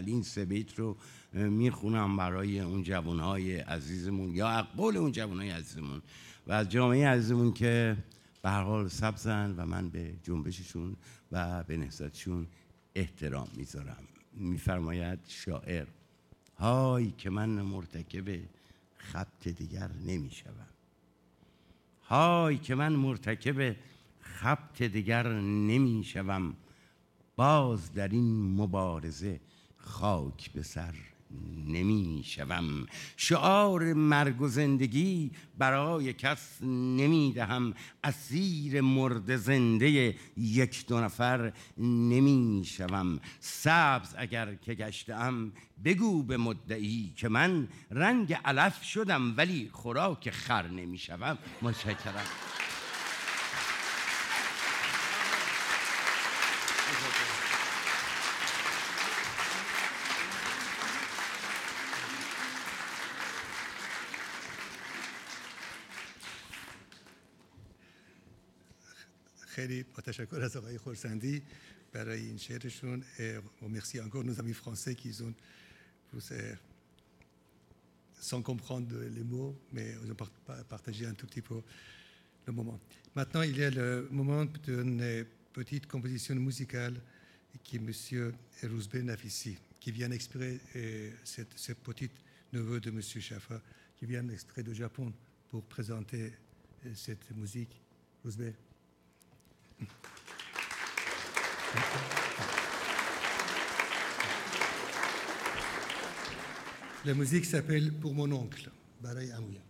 این 3 بیت رو میخونم برای اون جوانهای عزیزمون یا اقبال اون جوانهای عزیزمون و از جامعه عزیزمون که به هر حال سبزن و من به جنبششون و به نهضتشون احترام میذارم. میفرماید شاعر های که من مرتکب خبط دیگر نمیشوم، های که من مرتکب خبط دیگر نمیشوم، باز در این مبارزه خاک به سر نمیشوم، شعار مرگ و زندگی برای کس نمیدهم، اسیر مرد زنده 1-2 نفر نمیشوم، سبز اگر که گشتم بگو به مدعی که من رنگ علف شدم ولی خوراک خر نمیشوم. متشکرم. خیلی با تشکر از آقای خورسندی برای این شعرشون و merci encore nos amis français qui ont sans comprendre les mots mais ils ont partagé un tout petit peu le moment. Maintenant il y a le moment d'une petite composition musicale qui est monsieur Rouzbeh Nafissi qui vient exprès ce petit neveu de monsieur Shafa qui vient exprès du Japon pour présenter cette musique. Rouzbeh. La musique s'appelle Pour mon oncle, Baray Amouya.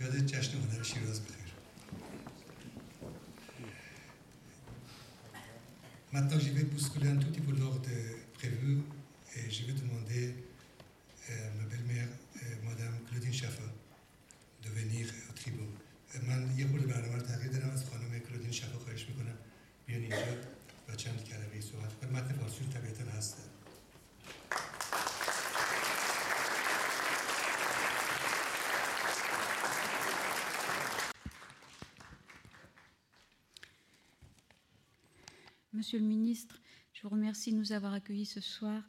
یاد جشن هنر شیراز بخیر. Maintenant, je vais bousculer un tout petit peu l'ordre prévu et je vais demander à ma belle-mère, Madame Claudine Schaffer, de venir au tribun. من یه خورده برنامه رو تغییر دادم، از خانم کلودین شفا خواهش میکنم بیان اینجا و چند کلمه صحبت کنم. متن فارسی رو طبیعتا هست. Monsieur le ministre, je vous remercie de nous avoir accueillis ce soir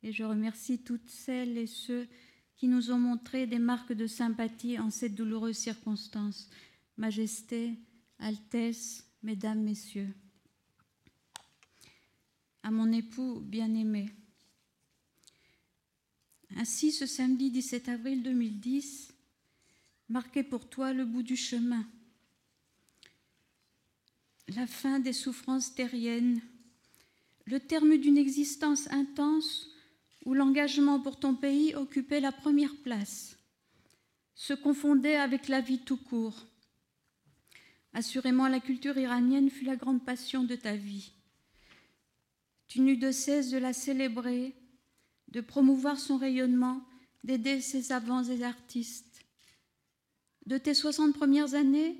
et je remercie toutes celles et ceux qui nous ont montré des marques de sympathie en cette douloureuse circonstance. Majesté, Altesse, Mesdames, Messieurs. À mon époux bien-aimé. Ainsi, ce samedi 17 avril 2010, marquait pour toi le bout du chemin, la fin des souffrances terriennes, le terme d'une existence intense où l'engagement pour ton pays occupait la première place, se confondait avec la vie tout court. Assurément, la culture iranienne fut la grande passion de ta vie. Tu n'eus de cesse de la célébrer, de promouvoir son rayonnement, d'aider ses savants et artistes. De tes 60 premières années,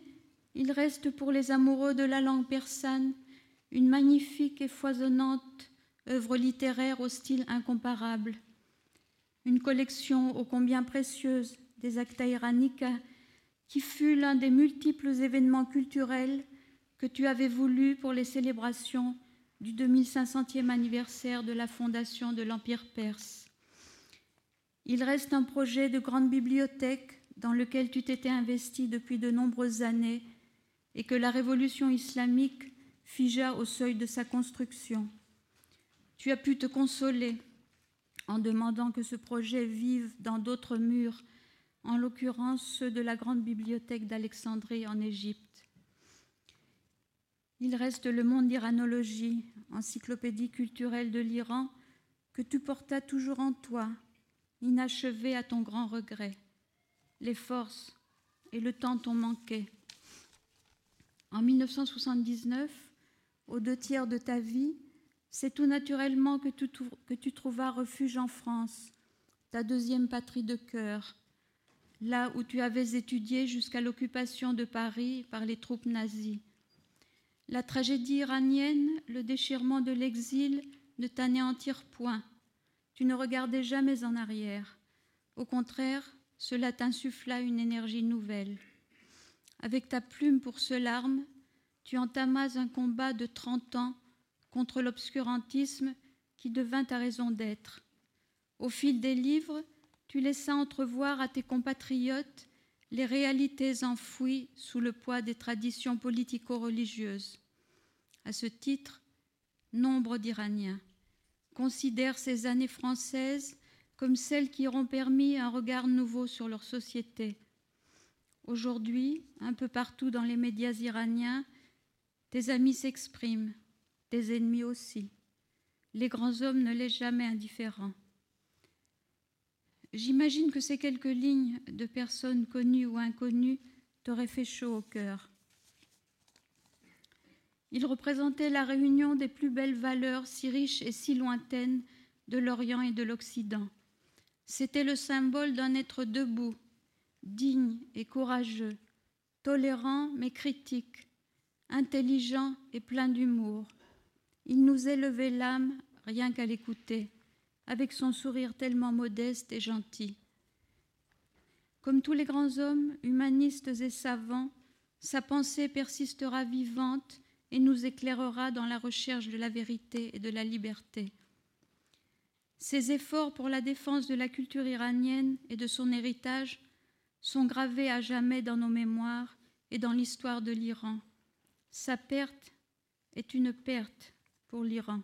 il reste pour les amoureux de la langue persane une magnifique et foisonnante œuvre littéraire au style incomparable, une collection ô combien précieuse des Acta Iranica qui fut l'un des multiples événements culturels que tu avais voulu pour les célébrations du 2500e anniversaire de la fondation de l'Empire perse. Il reste un projet de grande bibliothèque dans lequel tu t'étais investi depuis de nombreuses années et que la révolution islamique figea au seuil de sa construction. Tu as pu te consoler en demandant que ce projet vive dans d'autres murs, en l'occurrence ceux de la grande bibliothèque d'Alexandrie en Égypte. Il reste le monde d'Iranologie, encyclopédie culturelle de l'Iran, que tu portas toujours en toi, inachevé à ton grand regret. Les forces et le temps t'ont manqué. En 1979, aux 2/3 de ta vie, c'est tout naturellement que tu trouvas refuge en France, ta deuxième patrie de cœur, là où tu avais étudié jusqu'à l'occupation de Paris par les troupes nazies. La tragédie iranienne, le déchirement de l'exil ne t'anéantirent point. Tu ne regardais jamais en arrière. Au contraire, cela t'insuffla une énergie nouvelle. Avec ta plume pour seule arme, tu entamas un combat de 30 ans contre l'obscurantisme qui devint ta raison d'être. Au fil des livres, tu laissas entrevoir à tes compatriotes les réalités enfouies sous le poids des traditions politico-religieuses. À ce titre, nombre d'Iraniens considèrent ces années françaises comme celles qui auront permis un regard nouveau sur leur société. Aujourd'hui, un peu partout dans les médias iraniens, tes amis s'expriment, tes ennemis aussi. Les grands hommes ne laissent jamais indifférents. J'imagine que ces quelques lignes de personnes connues ou inconnues t'auraient fait chaud au cœur. Ils représentaient la réunion des plus belles valeurs si riches et si lointaines de l'Orient et de l'Occident. C'était le symbole d'un être debout, digne et courageux, tolérant mais critique, intelligent et plein d'humour. Il nous élevait l'âme rien qu'à l'écouter, avec son sourire tellement modeste et gentil. Comme tous les grands hommes, humanistes et savants, sa pensée persistera vivante et nous éclairera dans la recherche de la vérité et de la liberté. Ses efforts pour la défense de la culture iranienne et de son héritage sont gravés à jamais dans nos mémoires et dans l'histoire de l'Iran. Sa perte est une perte pour l'Iran.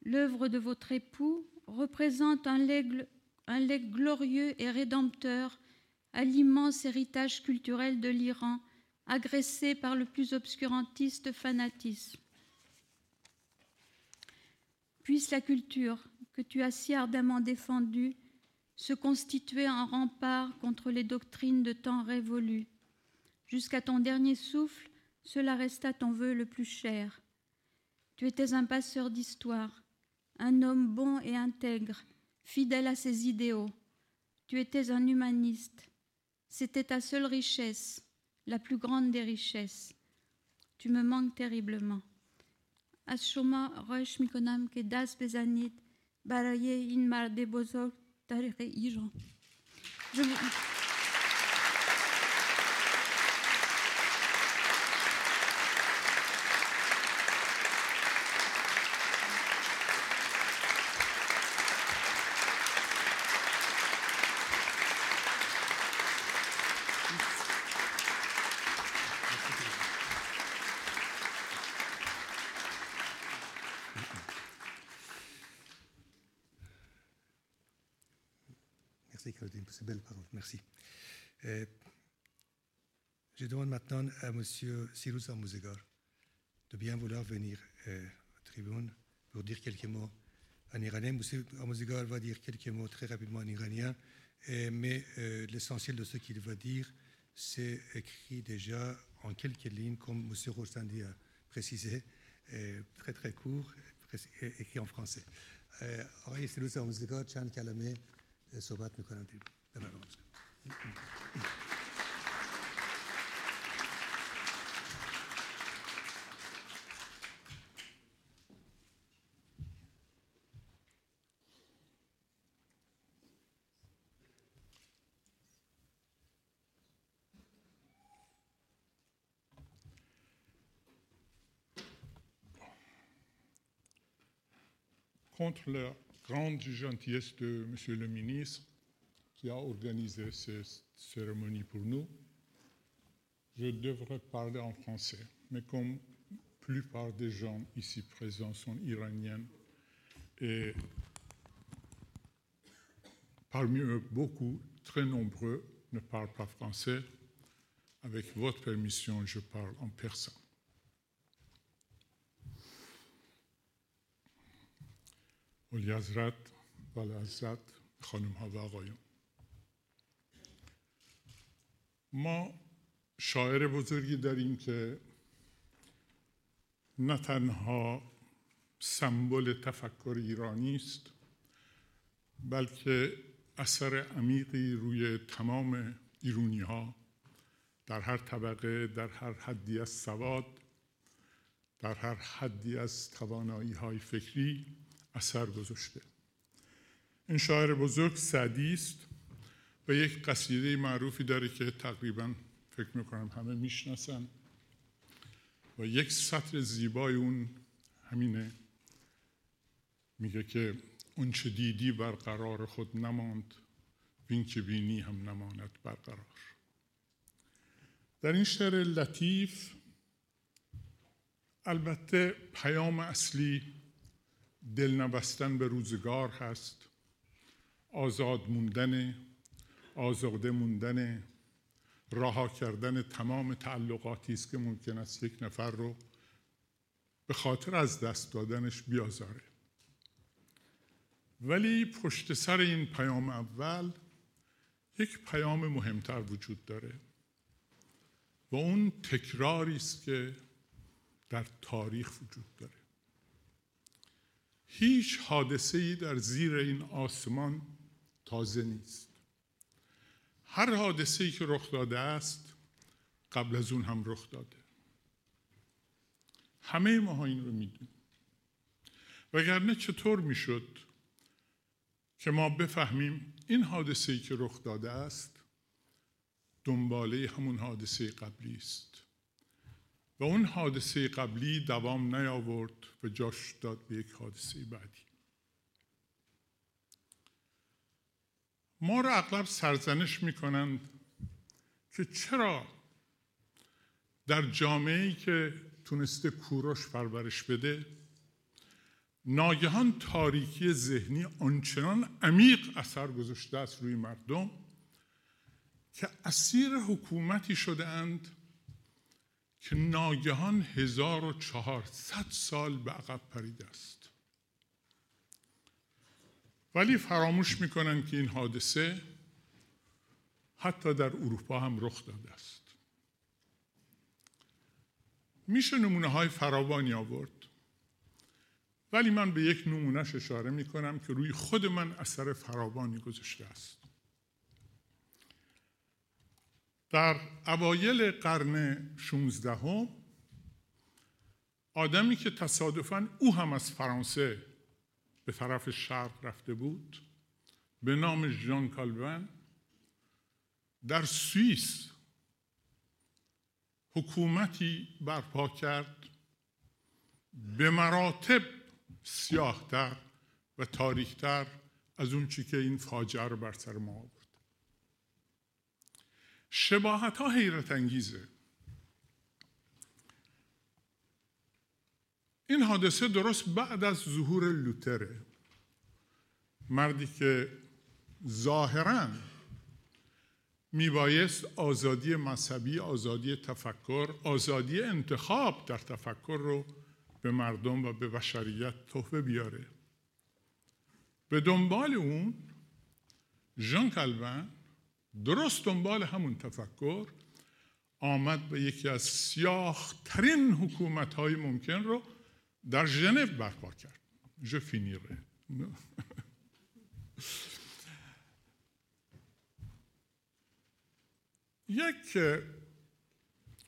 L'œuvre de votre époux représente un legs glorieux et rédempteur à l'immense héritage culturel de l'Iran, agressé par le plus obscurantiste fanatisme. Puisse la culture que tu as si ardemment défendue se constituer en rempart contre les doctrines de temps révolus. Jusqu'à ton dernier souffle, cela resta ton vœu le plus cher. Tu étais un passeur d'histoire, un homme bon et intègre, fidèle à ses idéaux. Tu étais un humaniste. C'était ta seule richesse, la plus grande des richesses. Tu me manques terriblement. از شما خواهش میکنم که دست بزنید برای این مرد بزرگ تاریخ ایران. Merci Claudine pour ces belles paroles. Merci. Je demande maintenant à M. Cyrus Amouzegar de bien vouloir venir à tribune pour dire quelques mots en iranien. M. Amouzegar va dire quelques mots très rapidement en iranien, mais l'essentiel de ce qu'il va dire, c'est écrit déjà en quelques lignes, comme M. Rostandi a précisé, très très court, écrit en français. آقای سیروس آموزگار چند کلمه صحبت میکنم. Contre la grande gentillesse de Monsieur le ministre qui a organisé cette cérémonie pour nous, je devrais parler en français. Mais comme la plupart des gens ici présents sont iraniens et parmi eux, beaucoup, très nombreux, ne parlent pas français, avec votre permission, je parle en persan. اولی حضرت والعزت خانم ها و آقایون، ما شاعر بزرگی داریم که نه تنها سمبل تفکر ایرانی است، بلکه اثر عمیقی روی تمام ایرانی ها در هر طبقه، در هر حدی از سواد، در هر حدی از توانایی های فکری اثر گذاشته. این شاعر بزرگ سعدی است و یک قصیده معروفی داره که تقریبا فکر میکنم همه میشناسن و یک سطر زیبای اون همینه، میگه که اون چه دیدی برقرار خود نماند، وین که بینی هم نماند برقرار. در این شعر لطیف البته پیام اصلی دل نبستن به روزگار هست، آزاد موندن، آزاده موندن، رها کردن تمام تعلقاتی است که ممکن است یک نفر رو به خاطر از دست دادنش بیازاره. ولی پشت سر این پیام اول یک پیام مهمتر وجود داره و اون تکراری است که در تاریخ وجود داره. هیچ حادثه‌ای در زیر این آسمان تازه نیست. هر حادثه‌ای که رخ داده است قبل از اون هم رخ داده. همه ما این رو میدونیم. وگرنه چطور میشد که ما بفهمیم این حادثه‌ای که رخ داده است دنباله همون حادثه قبلی است و اون حادثه قبلی دوام نیاورد و جاش داد به یک حادثه بعدی. ما را اغلب سرزنش میکنند که چرا در جامعه‌ای که تونسته کوروش پرورش بده ناگهان تاریکی ذهنی آنچنان عمیق اثر گذاشته است روی مردم که اسیر حکومتی شده اند که ناگهان 1400 سال به عقب پریده است. ولی فراموش میکنن که این حادثه حتی در اروپا هم رخ داده است. میشه نمونه های فراوانی آورد، ولی من به یک نمونهش اشاره میکنم که روی خود من اثر فراوانی گذاشته است. در اوایل قرن 16 آدمی که تصادفاً او هم از فرانسه به طرف شرق رفته بود به نام ژان کالوین در سوئیس حکومتی برپا کرد به مراتب سیاه‌تر و تاریک‌تر از اون چی که این فاجعه رو بر سر ما آورد. شباهت‌ها حیرت انگیزه. این حادثه درست بعد از ظهور لوتره، مردی که ظاهراً میبایست آزادی مذهبی، آزادی تفکر، آزادی انتخاب در تفکر رو به مردم و به بشریت تحفه بیاره. به دنبال اون ژان کالوین درست دنبال همون تفکر آمد به یکی از سیاه‌ترین حکومت‌های ممکن رو در ژنو برپا کرد. Je finirai. یک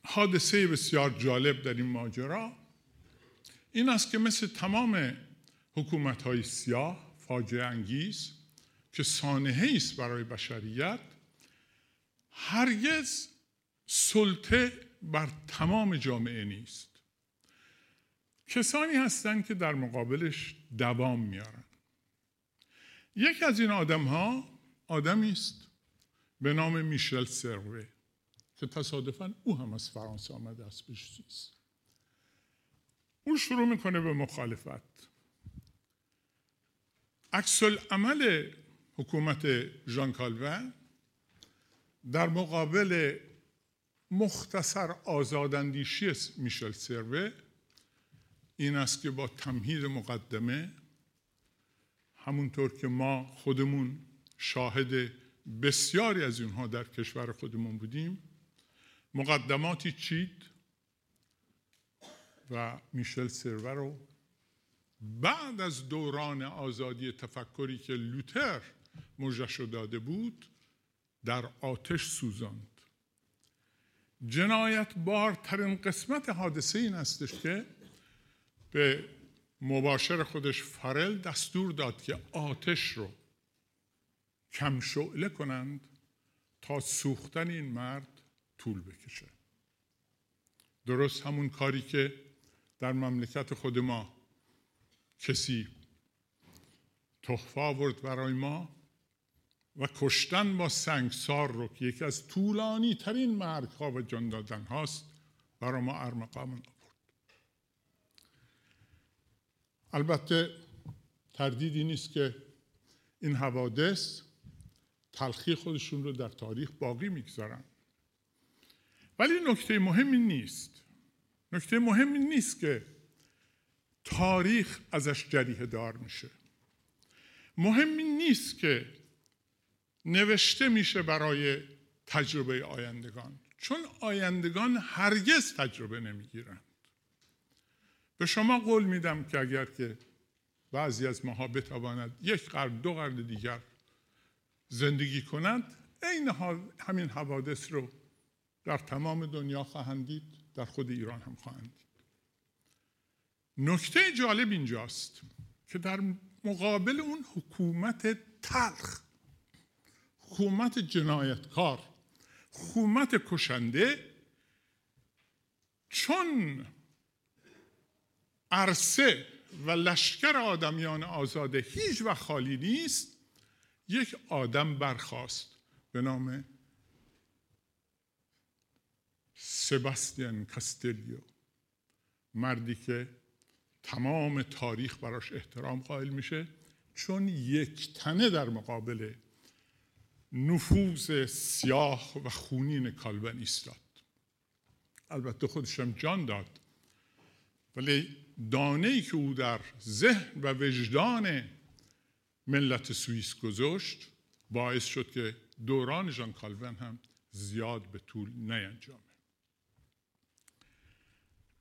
حادثه بسیار جالب در این ماجرا این است که مثل تمام حکومت‌های سیاه فاجعه انگیز که سانحه‌ای است برای بشریت، هرگز سلطه بر تمام جامعه نیست. کسانی هستند که در مقابلش دوام میارن. یکی از این آدم‌ها آدمی است به نام میشل سروه که تصادفاً او هم از فرانسه آمده است به سوئیس. اون شروع میکنه به مخالفت. عکس العمل حکومت ژان کالوین در مقابل مختصر آزاداندیشی میشل سروه این است که با تمهید مقدمه، همونطور که ما خودمون شاهد بسیاری از اونها در کشور خودمون بودیم، مقدماتی چید و میشل سروه رو بعد از دوران آزادی تفکری که لوتر مژده‌اش داده بود در آتش سوزاند. جنایت بارترین قسمت حادثه این استش که به مباشر خودش فارل دستور داد که آتش رو کم شعله کنند تا سوختن این مرد طول بکشه. درست همون کاری که در مملکت خود ما کسی تحفه آورد برای ما و کشتن با سنگسار رو که یکی از طولانی ترین مرگ ها و جان دادن هاست برای ما ارمغان آورد. البته تردیدی نیست که این حوادث تلخی خودشون رو در تاریخ باقی میگذارن، ولی نکته مهمی نیست. نکته مهمی نیست که تاریخ ازش جریحه دار میشه. مهمی نیست که نوشته میشه برای تجربه آیندگان، چون آیندگان هرگز تجربه نمیگیرند. به شما قول میدم که اگر که بعضی از ماها بتواند یک قرن دو قرن دیگر زندگی کنند، عین همین حوادث رو در تمام دنیا خواهند دید، در خود ایران هم خواهند دید. نکته جالب اینجاست که در مقابل اون حکومت تلخ، حکومت جنایتکار، حکومت کشنده، چون عرصه و لشکر آدمیان آزاده هیچ وقت خالی نیست، یک آدم برخاست به نام سباستیان کاستلیو، مردی که تمام تاریخ براش احترام قائل میشه چون یک تنه در مقابل نفوذ سیاه و خونین کالوین ایستاد. البته خودش هم جان داد، ولی دانه‌ای که او در ذهن و وجدان ملت سوئیس گذاشت باعث شد که دوران ژان کالوین هم زیاد به طول نینجامه.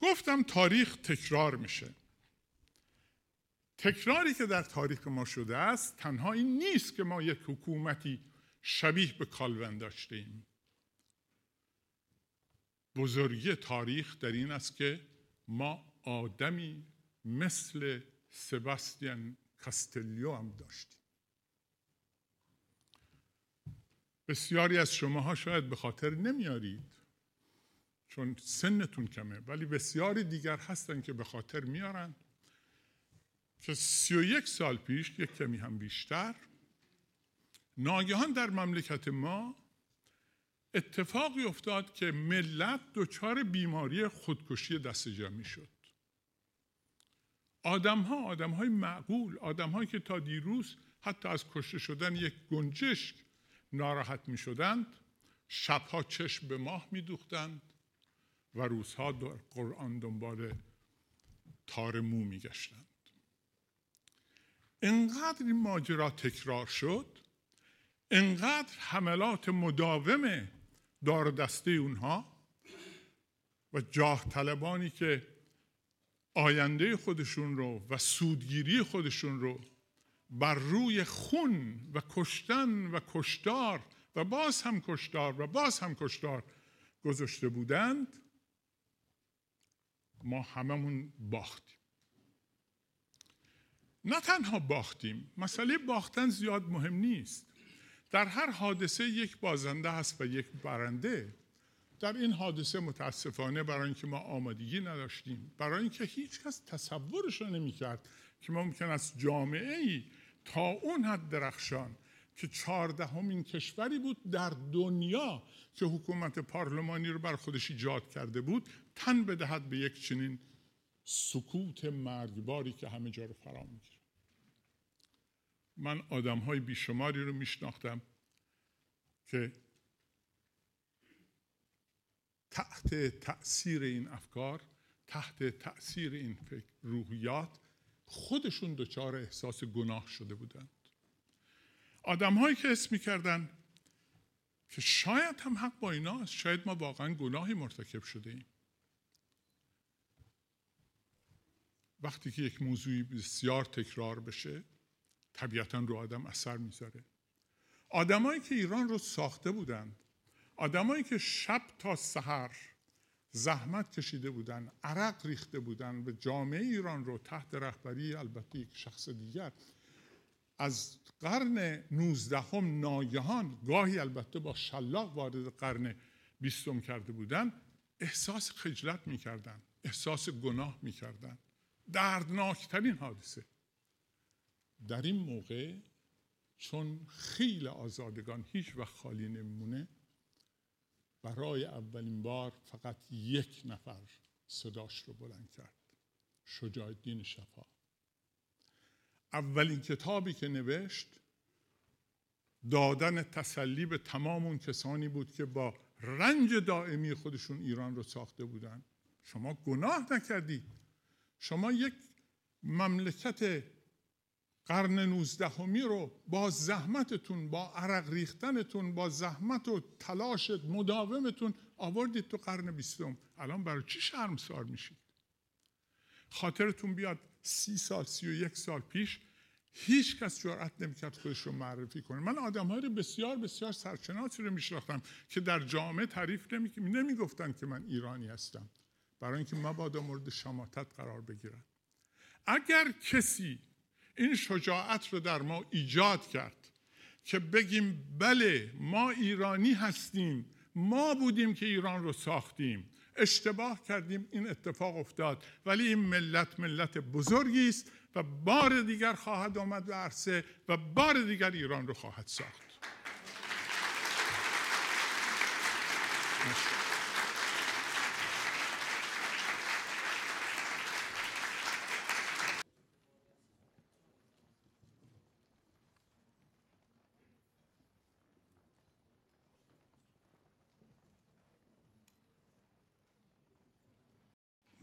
گفتم تاریخ تکرار میشه. تکراری که در تاریخ ما شده است تنها این نیست که ما یک حکومتی شبیه به کالوین داشته ایم. بزرگی تاریخ در این است که ما آدمی مثل سباستیان کاستلیو هم داشتیم. بسیاری از شماها شاید به خاطر نمیارید چون سنتون کمه، ولی بسیاری دیگر هستن که به خاطر میارن که 31 سال پیش، یک کمی هم بیشتر، ناگهان در مملکت ما اتفاقی افتاد که ملت دچار بیماری خودکشی دست جمعی شد. آدم‌های معقول، آدم‌هایی که تا دیروز حتی از کشته شدن یک گنجشک ناراحت می‌شدند، شب‌ها چشم به ماه می‌دوختند و روزها در قرآن دنبال تار مو می‌گشتند. انقدر این ماجرا تکرار شد، انقدر حملات مداوم دار دسته اونها و جاه طلبانی که آینده خودشون رو و سودگیری خودشون رو بر روی خون و کشتن و کشتار و باز هم کشتار و باز هم کشتار گذاشته بودند، ما هممون باختیم. نه تنها باختیم، مسئله باختن زیاد مهم نیست. در هر حادثه یک بازنده هست و یک برنده. در این حادثه متاسفانه برای اینکه ما آمادگی نداشتیم، برای اینکه هیچ کس تصورش رو نمی‌کرد که ما ممکن است جامعه‌ای تا اون حد درخشان که 14مین کشوری بود در دنیا که حکومت پارلمانی رو بر خودش ایجاد کرده بود، تن بدهد به یک چنین سکوت مرگباری که همه جا رو فرا می‌گیره. من آدم‌های بیشماری رو میشناختم که تحت تأثیر این افکار، تحت تأثیر این روحیات، خودشون دچار احساس گناه شده بودند. آدم‌هایی که حس می‌کردن که شاید هم حق با ایناست، شاید ما واقعا گناهی مرتکب شده ایم. وقتی که یک موضوعی بسیار تکرار بشه طبیعتاً رو آدم اثر میذاره. آدمایی که ایران رو ساخته بودند، آدمایی که شب تا سحر زحمت کشیده بودند، عرق ریخته بودند و جامعه ایران رو تحت رهبری البته یک شخص دیگر از قرن 19 ناگهان، گاهی البته با شلاق وارد قرن 20 کرده بودند، احساس خجلت میکردند، احساس گناه میکردند. دردناکترین حادثه در این موقع، چون خیل آزادگان هیچ وقت خالی نمیمونه، برای اولین بار فقط یک نفر صداش رو بلند کرد: شجاع الدین شفا. اولین کتابی که نوشت دادن تسلی به تمام اون کسانی بود که با رنج دائمی خودشون ایران رو ساخته بودن. شما گناه نکردید، شما یک مملکت قرن 19 رو با زحمتتون، با عرق ریختنتون، با زحمت و تلاش مداومتون آوردید تو قرن 20. الان برای چی شرمسار میشید؟ خاطرتون بیاد 30 سال 31 سال پیش هیچ کس جرأت نمیکرد خودش رو معرفی کنه. من آدم‌های رو بسیار بسیار سرشناسی رو میشناختم که در جامعه تعریف نمیگفتن که من ایرانی هستم، برای اینکه مبادا مورد شماتت قرار بگیرن. اگر کسی این شجاعت رو در ما ایجاد کرد که بگیم بله ما ایرانی هستیم، ما بودیم که ایران رو ساختیم، اشتباه کردیم، این اتفاق افتاد، ولی این ملت بزرگی است و بار دیگر خواهد آمد به عرصه و بار دیگر ایران رو خواهد ساخت.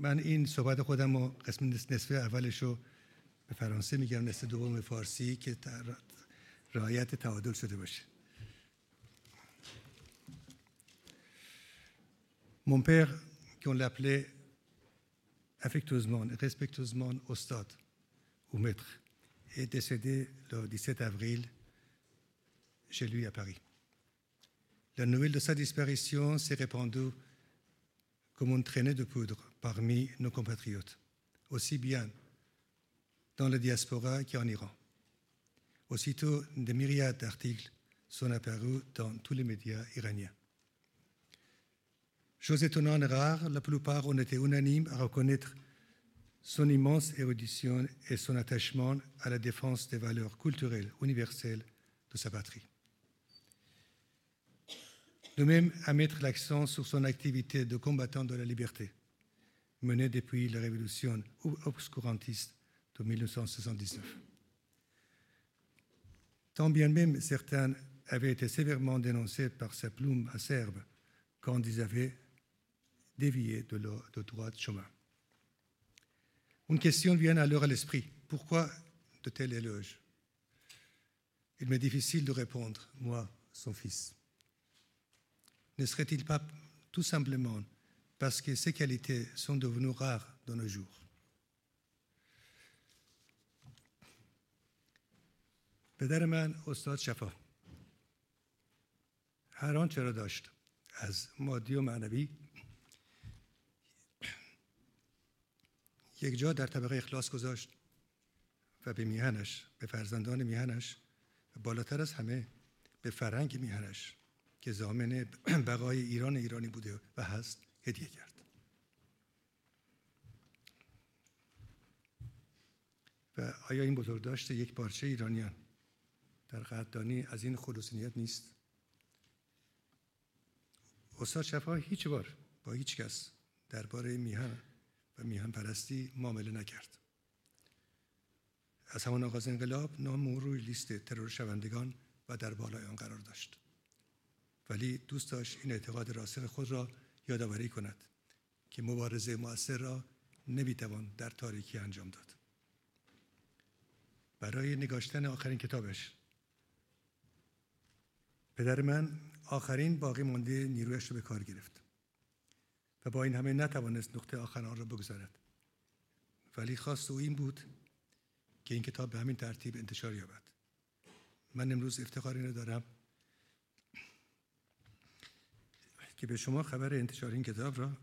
من این صحبت خودم رو قسم نصف اولش رو به فرانسه میگم نسل دوم فارسی که رعایت تعادل شده باشه. Mon père, qu'on l'appelait affectueusement et respectueusement Ostad ou maître, est décédé le 17 avril chez lui à Paris. La nouvelle de sa disparition s'est répandue comme une traînée de poudre parmi nos compatriotes, aussi bien dans la diaspora qu'en Iran. Aussitôt, des myriades d'articles sont apparus dans tous les médias iraniens. Chose étonnante et rare, la plupart ont été unanimes à reconnaître son immense érudition et son attachement à la défense des valeurs culturelles universelles de sa patrie. De même, à mettre l'accent sur son activité de combattant de la liberté, menée depuis la révolution obscurantiste de 1979. Tant bien même certains avaient été sévèrement dénoncés par sa plume acerbe quand ils avaient dévié de droit chemin. Une question vient alors à l'esprit. Pourquoi de tels éloges? Il m'est difficile de répondre, moi, son fils. Ne serait-il pas tout simplement parce que ces qualités sont devenues rares de nos jours? پدر من استاد شفا هر آنچه را داشت از مادی و معنوی یک جا در طبقه اخلاص گذاشت و به میهنش، به فرزندان میهنش و بالاتر از همه به فرهنگ میهنش که ضامن بقای ایرانی بوده و هست هدیه کرد. و آیا این بزرگداشت یک پارچه ایرانیان در قدردانی از این خلوص نیت نیست؟ استاد شفا هیچ بار با هیچ کس درباره میهن و میهن پرستی معامله نکرد. از همان آغاز انقلاب نام او روی لیست ترور شوندگان و در بالای آن قرار داشت. ولی دوست داشت این اعتقاد راسخ خود را یادآوری کند که مبارزه مؤثر را نمیتوان در تاریکی انجام داد. برای نگاشتن آخرین کتابش پدر من آخرین باقی مانده نیرویش را به کار گرفت و با این همه نتوانست نقطه آخر آن را بگذارد. ولی خواست او این بود که این کتاب به همین ترتیب انتشار یابد. من امروز افتخار این را دارم که به شما خبر انتشار این کتاب را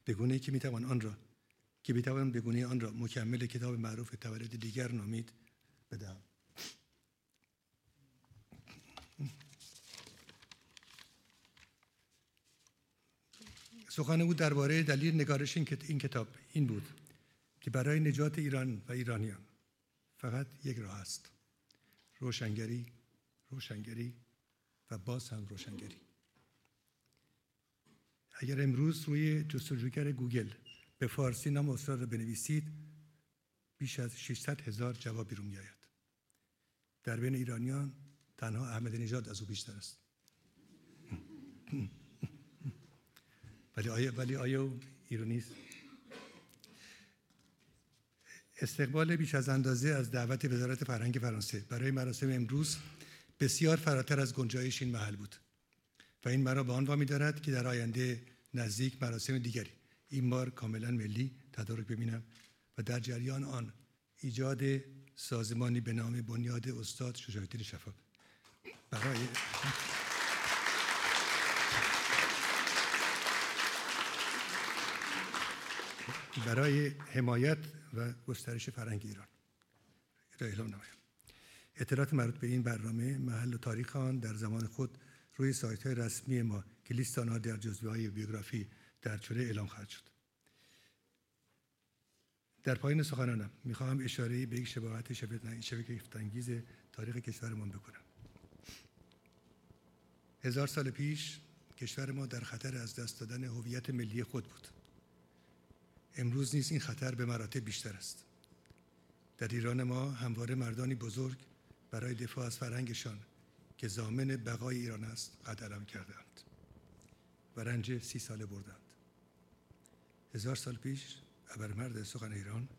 به گونه‌ای که میتوان به گونه آن را مکمل کتاب معروف تولد دیگر نامید بدهم. سخن او درباره دلیل نگارش این کتاب این بود که برای نجات ایران و ایرانیان فقط یک راه است: روشنگری، روشنگری و باز هم روشنگری. اگر امروز روی جستجوگر گوگل به فارسی نام استاد را بنویسید بیش از 600,000 جواب بیرون می‌آید. در بین ایرانیان تنها احمدی نژاد از او بیشتر است. ولی آیا ایرانی است؟ استقبال بیش از اندازه از دعوت وزارت فرهنگ فرانسه برای مراسم امروز بسیار فراتر از گنجایش این محل بود و این مرا به آن وامی دارد که در آینده نزدیک مراسم دیگری این بار کاملا ملی تدارک ببینم و در جریان آن ایجاد سازمانی به نام بنیاد استاد شجاع‌الدین شفا برای حمایت و گسترش فرهنگ ایران را اعلام نمایم. اطلاعات مربوط به این برنامه، محل و تاریخ آن در زمان خود روی سایت‌های رسمی ما که لیست آنها در جزوه‌های بیوگرافی در چوره اعلام خواهد شد. در پایان سخنانم می‌خواهم اشاره‌ای به یک شباهت شگفت‌انگیز تاریخ کشورمان بکنم. 1000 سال پیش کشور ما در خطر از دست دادن هویت ملی خود بود. امروز نیز این خطر به مراتب بیشتر است. در ایران ما همواره مردانی بزرگ برای دفاع از فرهنگشان که ضامن بقای ایران است قدم کردند و رنج 30 ساله بردند. 1000 سال پیش ابرمرد سخن ایران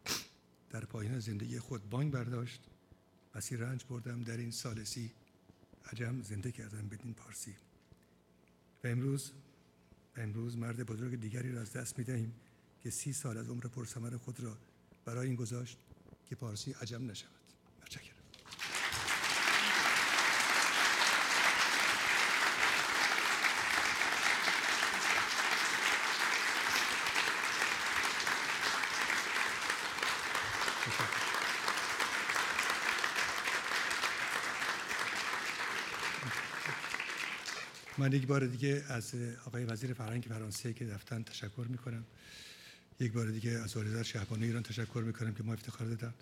در پایان زندگی خود بانگ برداشت. بسی رنج بردم در این ثالثی، عجم زنده کردم بدین پارسی. و امروز مرد بزرگ دیگری را از دست می‌دهیم که 30 سال از عمر پرثمر خود را برای این گذاشت که پارسی عجم نشود. متشکرم. من یک بار دیگه از آقای وزیر فرهنگ فرانسه که رفتن تشکر میکنم. یک بار دیگه از والدر شهبانو ایران تشکر میکنم که ما افتخار دادند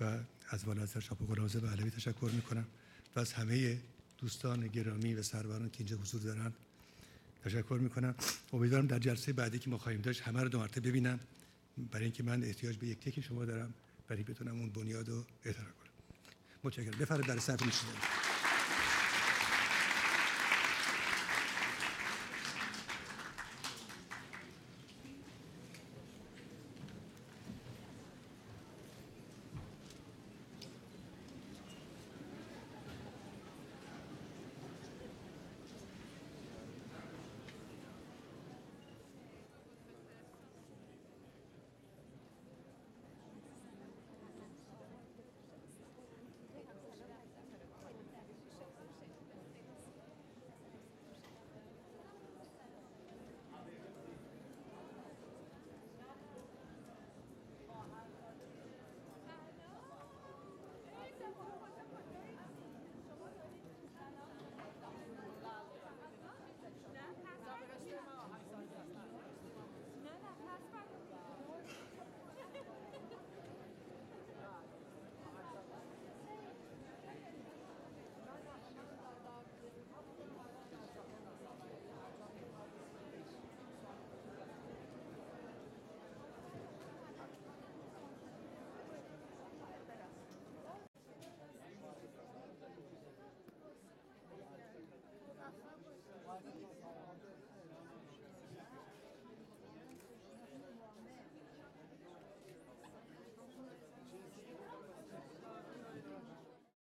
و از والدر شاپوغرازه و علوی تشکر میکنم و از همه دوستان گرامی و سروران که اینجا حضور دارند تشکر میکنم. امیدوارم در جلسه بعدی که ما خواهیم داشت همه رو 2 مرتبه ببینم، برای اینکه من احتیاج به یک تک شما دارم برای بتونم اون بنیاد رو احترام کنم. متشکرم. بفرمایید در صف نشینید.